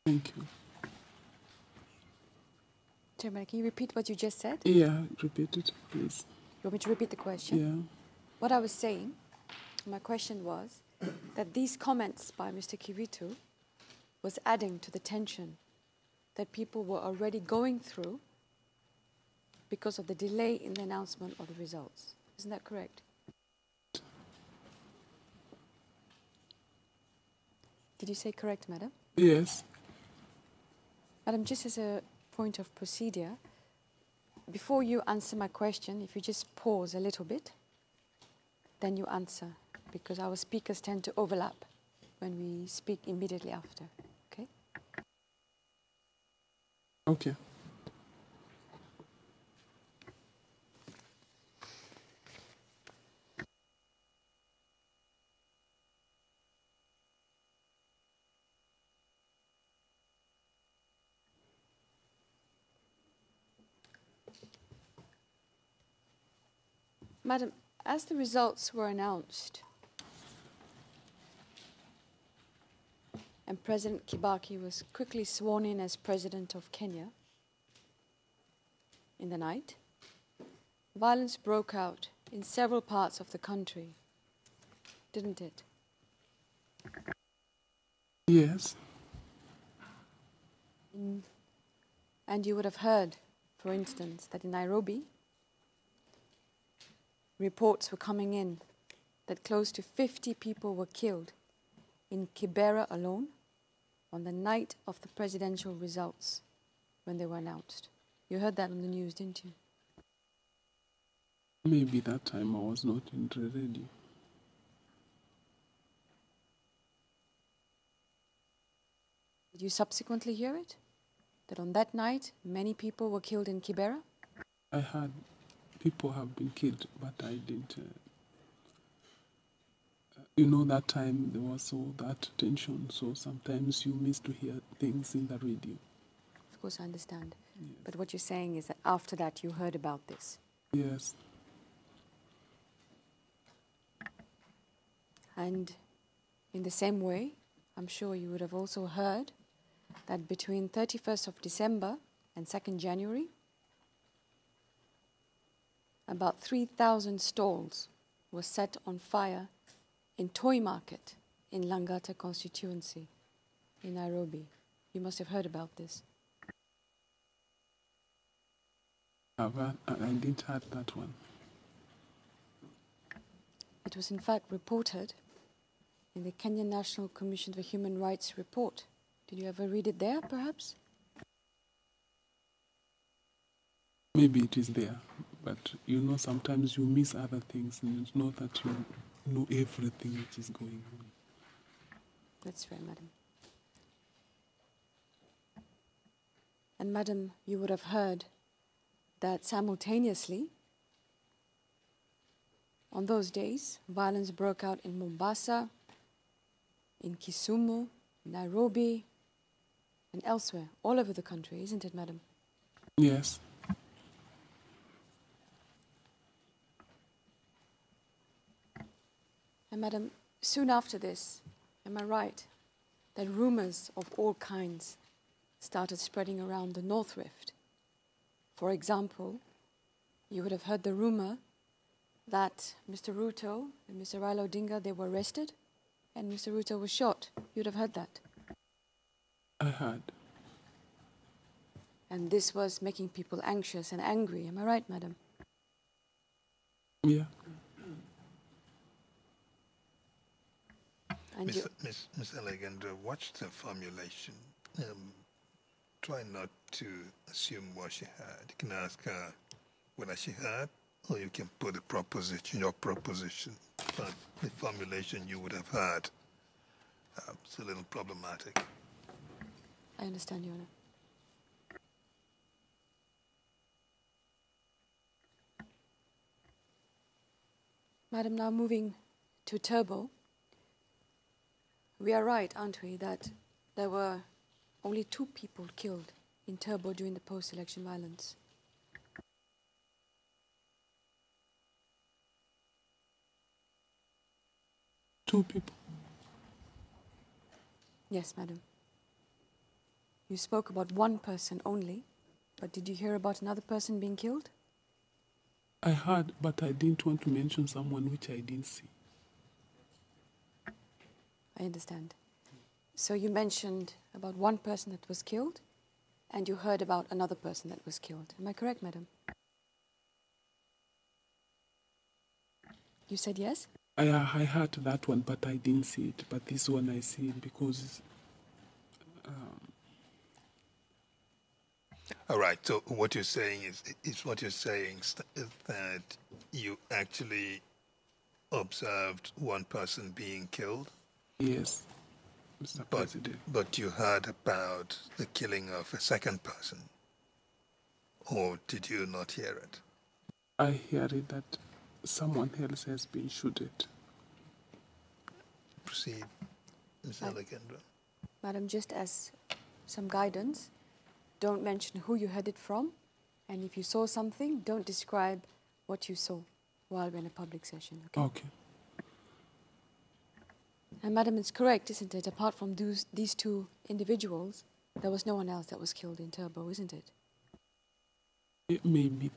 Thank you. Chairman, can you repeat what you just said? Yeah, repeat it, please. You want me to repeat the question? Yeah. What I was saying, my question was that these comments by Mr. Kivito was adding to the tension that people were already going through because of the delay in the announcement of the results. Isn't that correct? Did you say correct, madam? Yes. Madam, just as a point of procedure, before you answer my question, if you just pause a little bit, then you answer, because our speakers tend to overlap when we speak immediately after, okay? Okay. Madam, as the results were announced and President Kibaki was quickly sworn in as President of Kenya in the night, violence broke out in several parts of the country, didn't it? Yes. And you would have heard, for instance, that in Nairobi, reports were coming in that close to 50 people were killed in Kibera alone on the night of the presidential results when they were announced. You heard that on the news, didn't you? Maybe that time I was not in the radio. Did you subsequently hear it? That on that night, many people were killed in Kibera? I heard people have been killed, but I didn't. You know, that time there was all that tension, so sometimes you miss to hear things in the radio. Of course, I understand. Yes. But what you're saying is that after that you heard about this? Yes. And in the same way, I'm sure you would have also heard that between 31st of December and 2nd January, about 3,000 stalls were set on fire in Toy Market in Langata constituency in Nairobi. You must have heard about this. I didn't heard that one. It was in fact reported in the Kenya National Commission for Human Rights report. Did you ever read it there, perhaps? Maybe it is there, but you know, sometimes you miss other things, and it's not that you know everything which is going on. That's fair, madam. And madam, you would have heard that simultaneously, on those days, violence broke out in Mombasa, in Kisumu, Nairobi, and elsewhere, all over the country, isn't it, madam? Yes. And madam, soon after this, am I right, that rumors of all kinds started spreading around the North Rift? For example, you would have heard the rumor that Mr. Ruto and Mr. Raila Odinga, they were arrested and Mr. Ruto was shot. You'd have heard that. I heard. And this was making people anxious and angry. Am I right, madam? Yeah. And Miss Alexandra, watch the formulation. Try not to assume what she heard. You can ask her whether she heard, or you can put a proposition, your proposition. But the formulation you would have heard, it's a little problematic. I understand, Your Honor. Madam, now moving to Turbo. We are right, aren't we, that there were only 2 people killed in Turbo during the post-election violence? Two people? Yes, madam. You spoke about 1 person only, but did you hear about another person being killed? I heard, but I didn't want to mention someone which I didn't see. I understand. So you mentioned about 1 person that was killed, and you heard about another person that was killed. Am I correct, madam? You said yes? I heard that one, but I didn't see it. But this one I see it because... All right, so what you're saying is that you actually observed 1 person being killed? Yes, Mr. President. But you heard about the killing of a 2nd person, or did you not hear it? I hear it that someone else has been shooted. Proceed, Ms. Alexandra. Madam, just as some guidance, don't mention who you heard it from, and if you saw something, don't describe what you saw while we're in a public session. Okay. And Madam, it's correct, isn't it? Apart from these 2 individuals, there was no one else that was killed in Turbo, isn't it? Maybe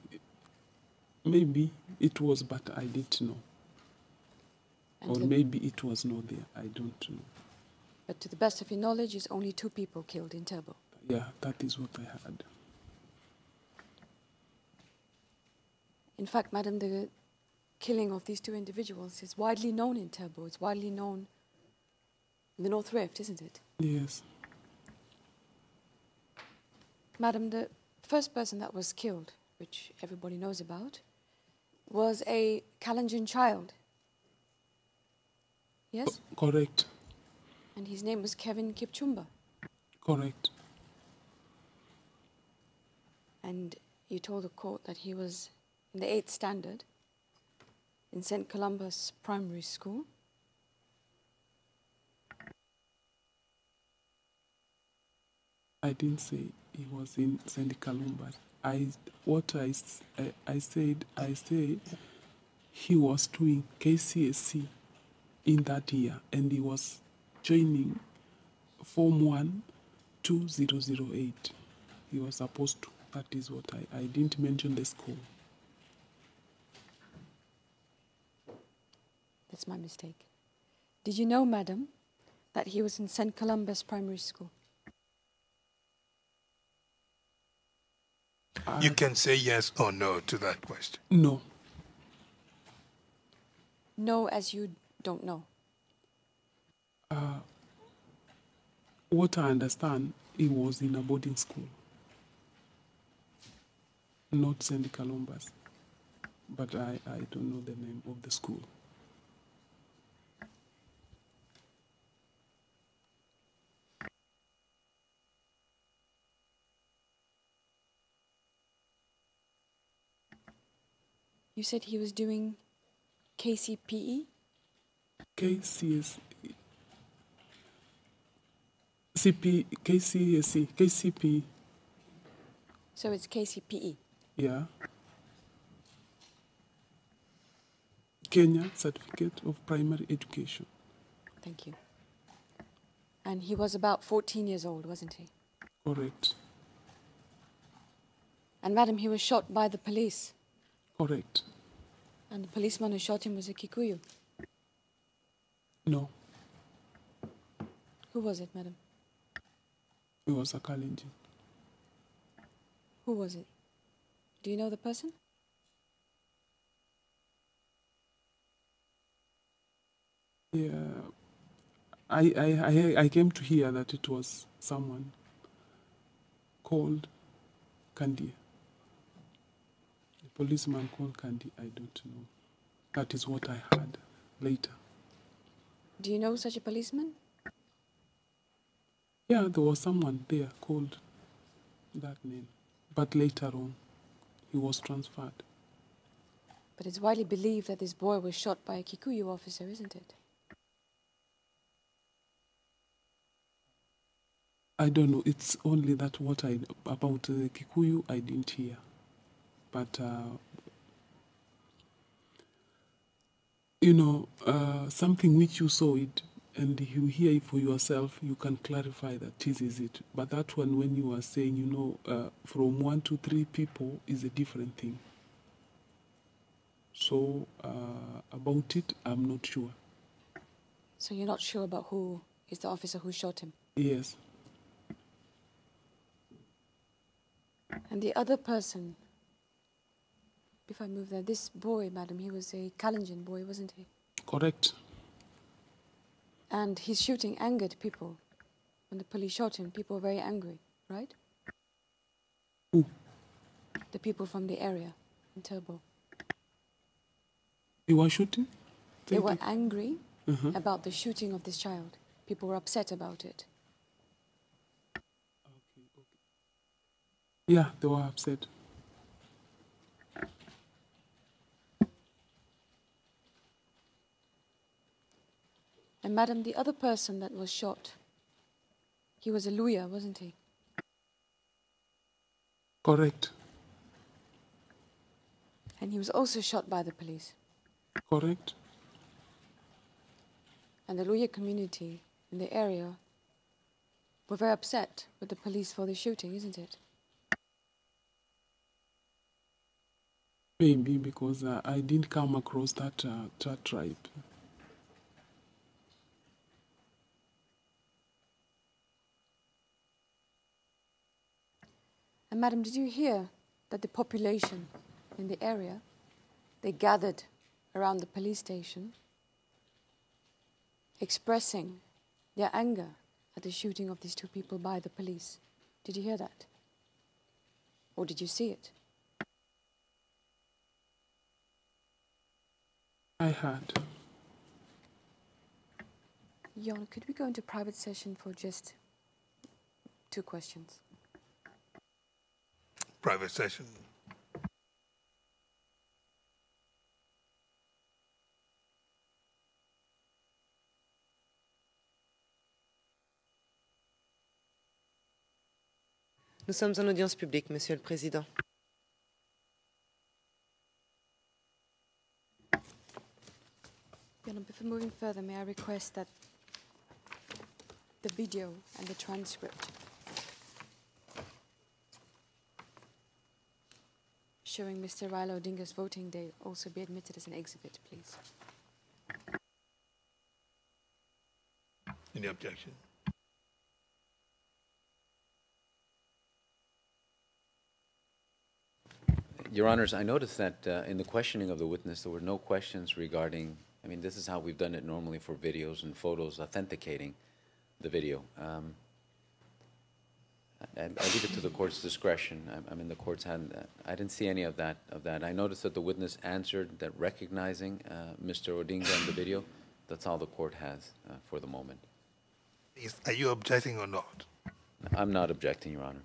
it was, but I didn't know. Or maybe it was not there. I don't know. But to the best of your knowledge, it's only 2 people killed in Turbo. Yeah, that is what I heard. In fact, madam, the killing of these 2 individuals is widely known in Turbo. It's widely known in the North Rift, isn't it? Yes. Madam, the first person that was killed, which everybody knows about, was a Kalenjin child. Yes? Correct. And his name was Kevin Kipchumba. Correct. And you told the court that he was in the 8th standard in St. Columba's Primary School. I didn't say he was in St. Columba's. I said he was doing KCSE in that year, and he was joining Form 1 2008. He was supposed to. That is what I didn't mention the school. That's my mistake. Did you know, madam, that he was in St. Columba's Primary School? You can say yes or no to that question. No. No, as you don't know. What I understand, he was in a boarding school. Not St. Columba's. But I don't know the name of the school. You said he was doing KCPE? KCSE. KCSE. KCPE. So it's KCPE? Yeah. Kenya Certificate of Primary Education. Thank you. And he was about 14 years old, wasn't he? Correct. And madam, he was shot by the police? Correct. And the policeman who shot him was a Kikuyu? No. Who was it, madam? He was a Kalenjin. Who was it? Do you know the person? Yeah, I came to hear that it was someone called Kandi. A policeman called Kandi, I don't know. That is what I heard later. Do you know such a policeman? Yeah, there was someone there called that name. But later on, he was transferred. But it's widely believed that this boy was shot by a Kikuyu officer, isn't it? I don't know. It's only that what about the Kikuyu I didn't hear. But, something which you saw it and you hear it for yourself, you can clarify that this is it. But that one, when you are saying, from 1 to 3 people is a different thing. So, about it, I'm not sure. So you're not sure about who is the officer who shot him? Yes. And the other person, if I move there, this boy, madam, he was a Kalenjin boy, wasn't he? Correct. And his shooting angered people. When the police shot him, people were very angry, right? Who? The people from the area in Turbo. You were shooting? They were angry about the shooting of this child. People were upset about it. Yeah, they were upset. And madam, the other person that was shot, he was a Luya, wasn't he? Correct. And he was also shot by the police. Correct. And the Luya community in the area were very upset with the police for the shooting, isn't it? Maybe because I didn't come across that tribe. And madam, did you hear that the population in the area, they gathered around the police station expressing their anger at the shooting of these 2 people by the police? Did you hear that? Or did you see it? I heard. Your Honor, could we go into private session for just 2 questions? Private session. Nous sommes en audience publique, Monsieur le Président. Your Honor, before moving further, may I request that the video and the transcript showing Mr. Raila Odinga's voting day also be admitted as an exhibit, please. Any objection? Your Honors, I noticed that in the questioning of the witness, there were no questions regarding, I mean, this is how we've done it normally for videos and photos, authenticating the video. I leave it to the court's discretion. I mean, the court's hand. I didn't see any of that. I noticed that the witness answered that recognizing Mr. Odinga in the video. That's all the court has for the moment. Are you objecting or not? I'm not objecting, Your Honor.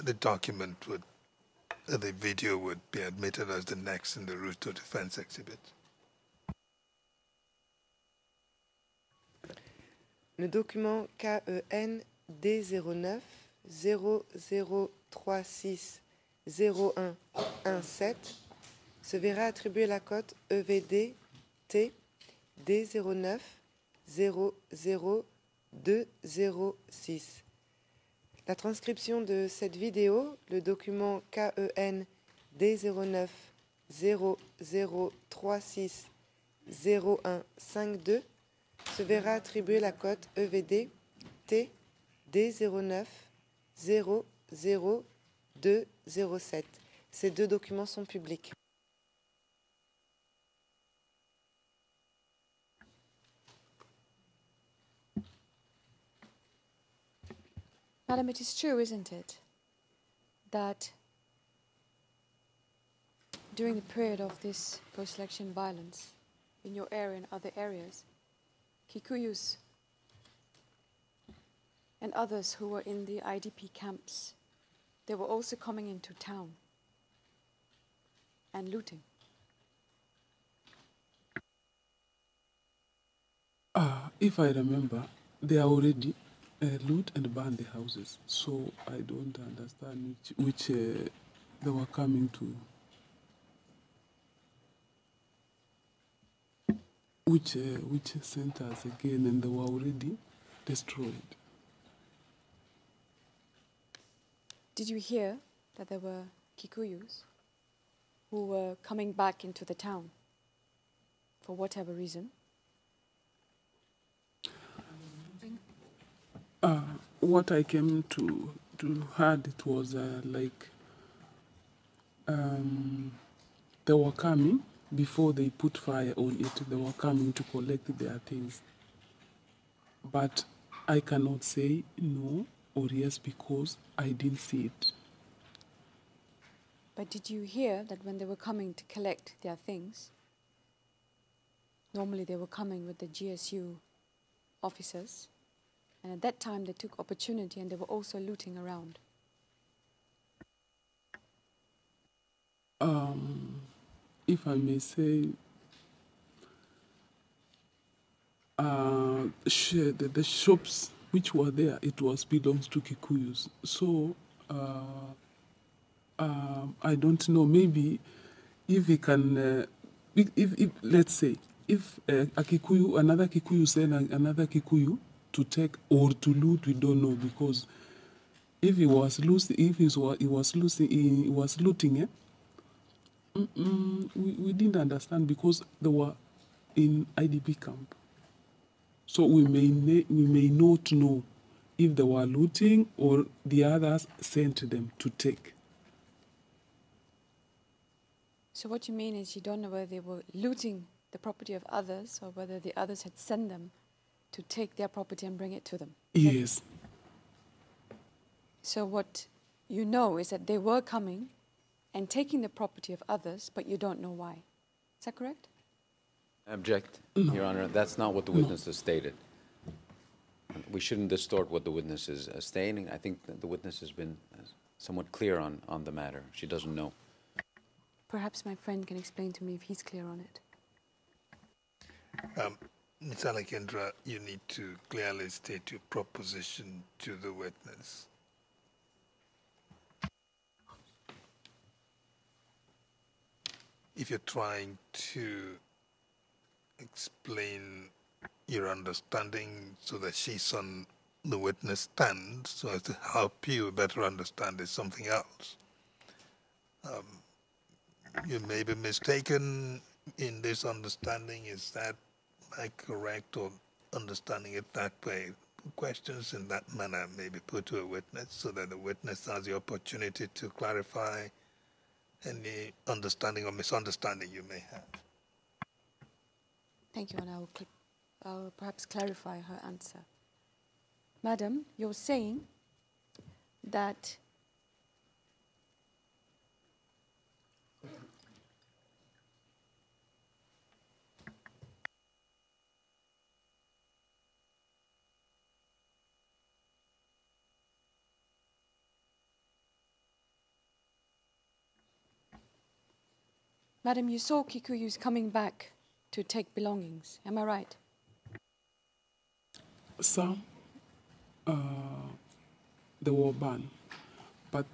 The document would, the video would be admitted as the next in the Ruto defense exhibit. Le document KEN D09 0036 0117 se verra attribuer la cote EVD T D09 00206. La transcription de cette vidéo, le document KEN D09 0036 0152, se verra attribuer la cote EVD T D09 207. Ces deux documents sont publics. Madam, it is true, isn't it, that during the period of this post-election violence in your area and other areas, Kikuyus and others who were in the IDP camps, they were also coming into town and looting? If I remember, they are already loot and burn the houses. So I don't understand which they were coming to. Which centers again, and they were already destroyed. Did you hear that there were Kikuyus who were coming back into the town for whatever reason? What I came to heard, it was they were coming before they put fire on it. They were coming to collect their things. But I cannot say no or yes because I didn't see it. But did you hear that when they were coming to collect their things, normally they were coming with the GSU officers, and at that time they took opportunity and they were also looting around? If I may say, the shops which were there, it belongs to Kikuyus. So I don't know. Maybe if we can, if let's say, if a Kikuyu, another Kikuyu send another Kikuyu to take or to loot, we don't know, because if he was looting, we didn't understand because they were in IDP camp. So we may not know if they were looting or the others sent them to take. So what you mean is you don't know whether they were looting the property of others or whether the others had sent them to take their property and bring it to them? Yes. So what you know is that they were coming and taking the property of others, but you don't know why. Is that correct? Object, Your Honor. That's not what the witness has stated. We shouldn't distort what the witness is stating. I think that the witness has been somewhat clear on the matter. She doesn't know. Perhaps my friend can explain to me if he's clear on it. Ms. Alekendra, you need to clearly state your proposition to the witness. If you're trying to explain your understanding so that she's on the witness stand, so as to help you better understand, is something else. You may be mistaken in this understanding. Is that correct, or understanding it that way? Questions in that manner may be put to a witness so that the witness has the opportunity to clarify any understanding or misunderstanding you may have. Thank you, and I'll perhaps clarify her answer. Madam, you're saying that Madam, you saw Kikuyus coming back to take belongings. Am I right? Some, they were banned, but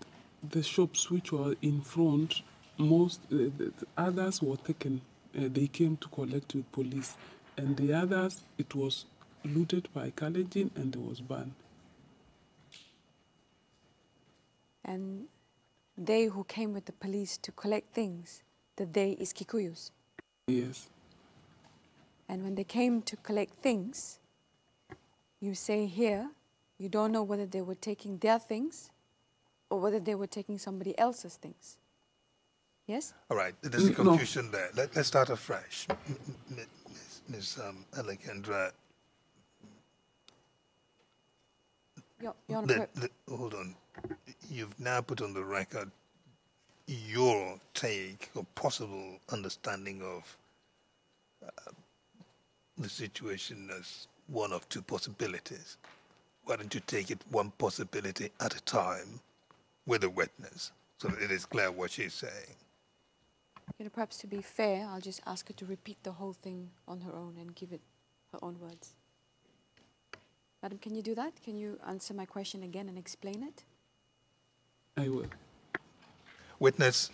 the shops which were in front, the others were taken. They came to collect with police, and the others, it was looted by Kalenjin and it was banned. And they who came with the police to collect things, the they is Kikuyus? Yes. And when they came to collect things, you say here, you don't know whether they were taking their things or whether they were taking somebody else's things. Yes? All right, there's a confusion there. Let's start afresh. Ms. Alexandra, hold on. You've now put on the record your take or possible understanding of the situation as one of two possibilities. Why don't you take it one possibility at a time with a witness so that it is clear what she's saying? Perhaps to be fair, I'll just ask her to repeat the whole thing on her own and give it her own words. Madam, can you do that? Can you answer my question again and explain it? I will. Witness,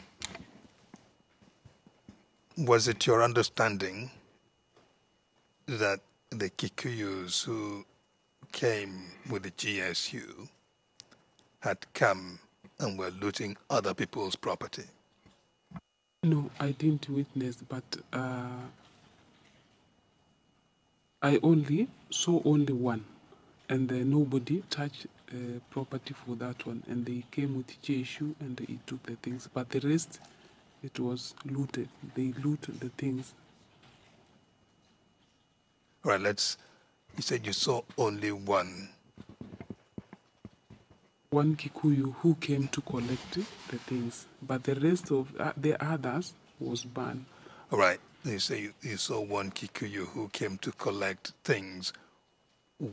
was it your understanding that the Kikuyus who came with the GSU had come and were looting other people's property? No, I didn't witness, but I only saw only one, and nobody touched property for that one, and they came with GSU and they took the things, but the rest, it was looted. They looted the things. All right, you said you saw only one. One Kikuyu who came to collect the things, but the rest of the others was banned. All right, you say you saw one Kikuyu who came to collect things.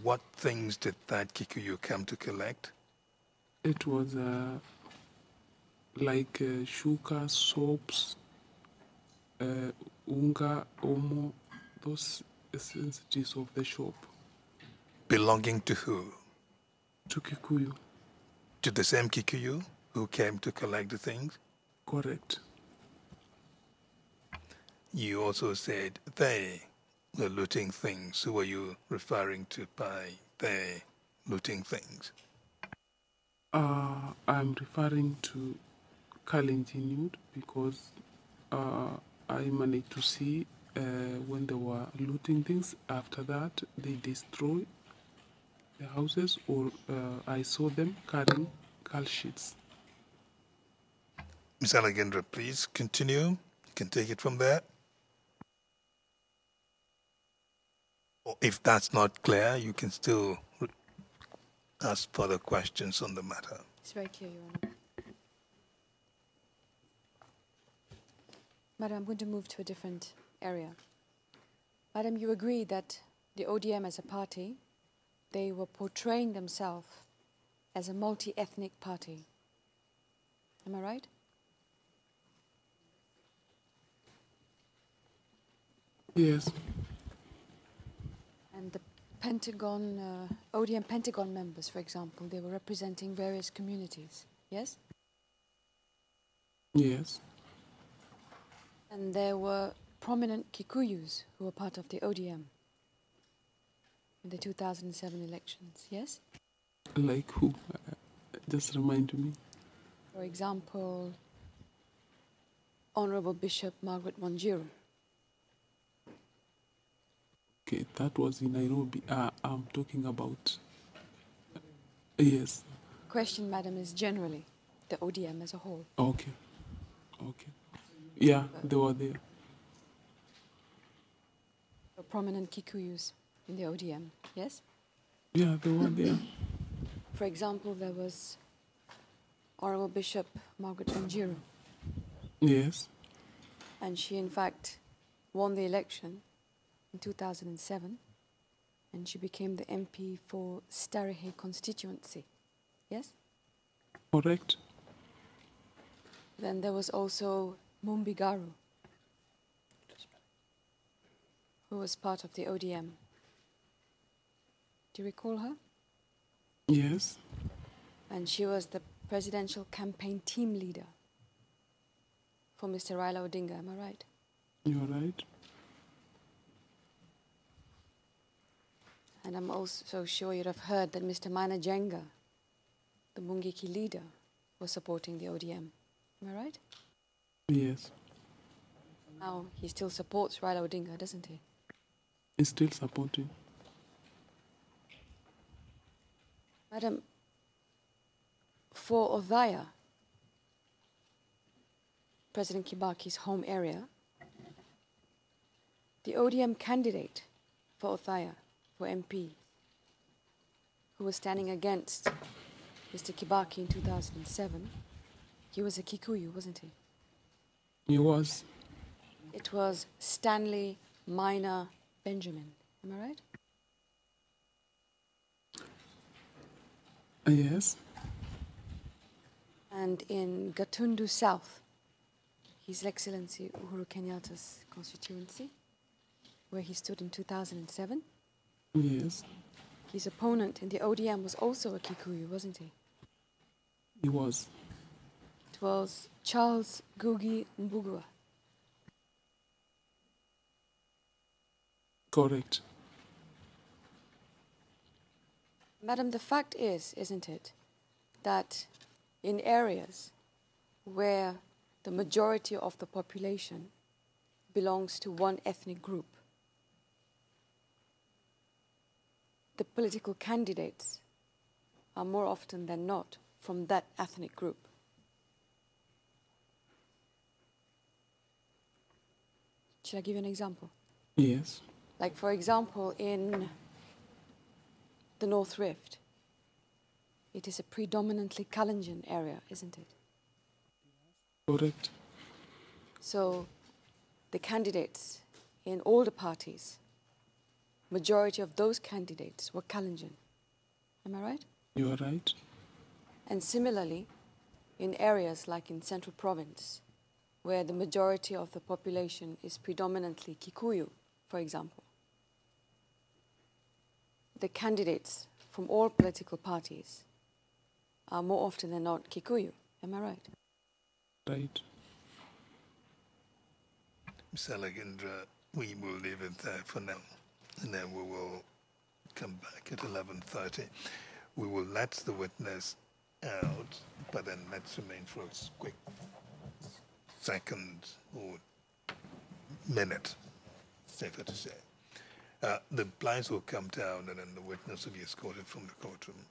What things did that Kikuyu come to collect? It was like shuka, soaps, unga, omo, those necessities of the shop. Belonging to who? To Kikuyu. To the same Kikuyu who came to collect the things? Correct. You also said they were looting things. Who were you referring to by they looting things? I'm referring to Kalenjin because I managed to see when they were looting things. After that, they destroy the houses, or I saw them carrying call sheets. Ms. Alexandra, please continue. You can take it from there. Or if that's not clear, you can still ask further questions on the matter. It's very clear, Your Honor. Madam, I'm going to move to a different area. Madam, you agree that the ODM as a party, they were portraying themselves as a multi-ethnic party. Am I right? Yes. And the Pentagon, ODM Pentagon members, for example, they were representing various communities, yes? Yes. And there were prominent Kikuyus who were part of the ODM in the 2007 elections, yes? Like who? Just remind me. For example, Honorable Bishop Margaret Wanjiru. Okay, that was in Nairobi. I'm talking about... yes. Question, Madam, is generally the ODM as a whole. Okay. Okay. Yeah, they were there. Prominent Kikuyus in the ODM, yes? Yeah, they were there. For example, there was Honorable Bishop Margaret Wanjiru. Yes. And she, in fact, won the election in 2007, and she became the MP for Starehe constituency, yes? Correct. Then there was also Mumbigaru, who was part of the ODM. Do you recall her? Yes. And she was the presidential campaign team leader for Mr. Raila Odinga, am I right? You're right. And I'm also sure you'd have heard that Mr. Maina Jenga, the Mungiki leader, was supporting the ODM. Am I right? Yes. Now he still supports Raila Odinga, doesn't he? He's still supporting. Madam, for Othaya, President Kibaki's home area, the ODM candidate for Othaya, for MP, who was standing against Mr. Kibaki in 2007, he was a Kikuyu, wasn't he? He was. It was Stanley Minor Benjamin, am I right? Yes. And in Gatundu South, His Excellency Uhuru Kenyatta's constituency, where he stood in 2007. Yes. His opponent in the ODM was also a Kikuyu, wasn't he? He was. It was Charles Ngugi Mbugua. Correct. Madam, the fact is, isn't it, that in areas where the majority of the population belongs to one ethnic group, the political candidates are more often than not from that ethnic group. Should I give you an example? Yes. Like, for example, in the North Rift, it is a predominantly Kalenjin area, isn't it? Correct. So the candidates in all the parties, majority of those candidates were Kalenjin. Am I right? You are right. And similarly, in areas like in Central Province, where the majority of the population is predominantly Kikuyu, for example, the candidates from all political parties are more often than not Kikuyu. Am I right? Right. Mr. Alagendra, we will leave it there for now, and then we will come back at 11:30. We will let the witness out, but then let's remain for a quick second or minute, safer to say. The blinds will come down, and then the witness will be escorted from the courtroom.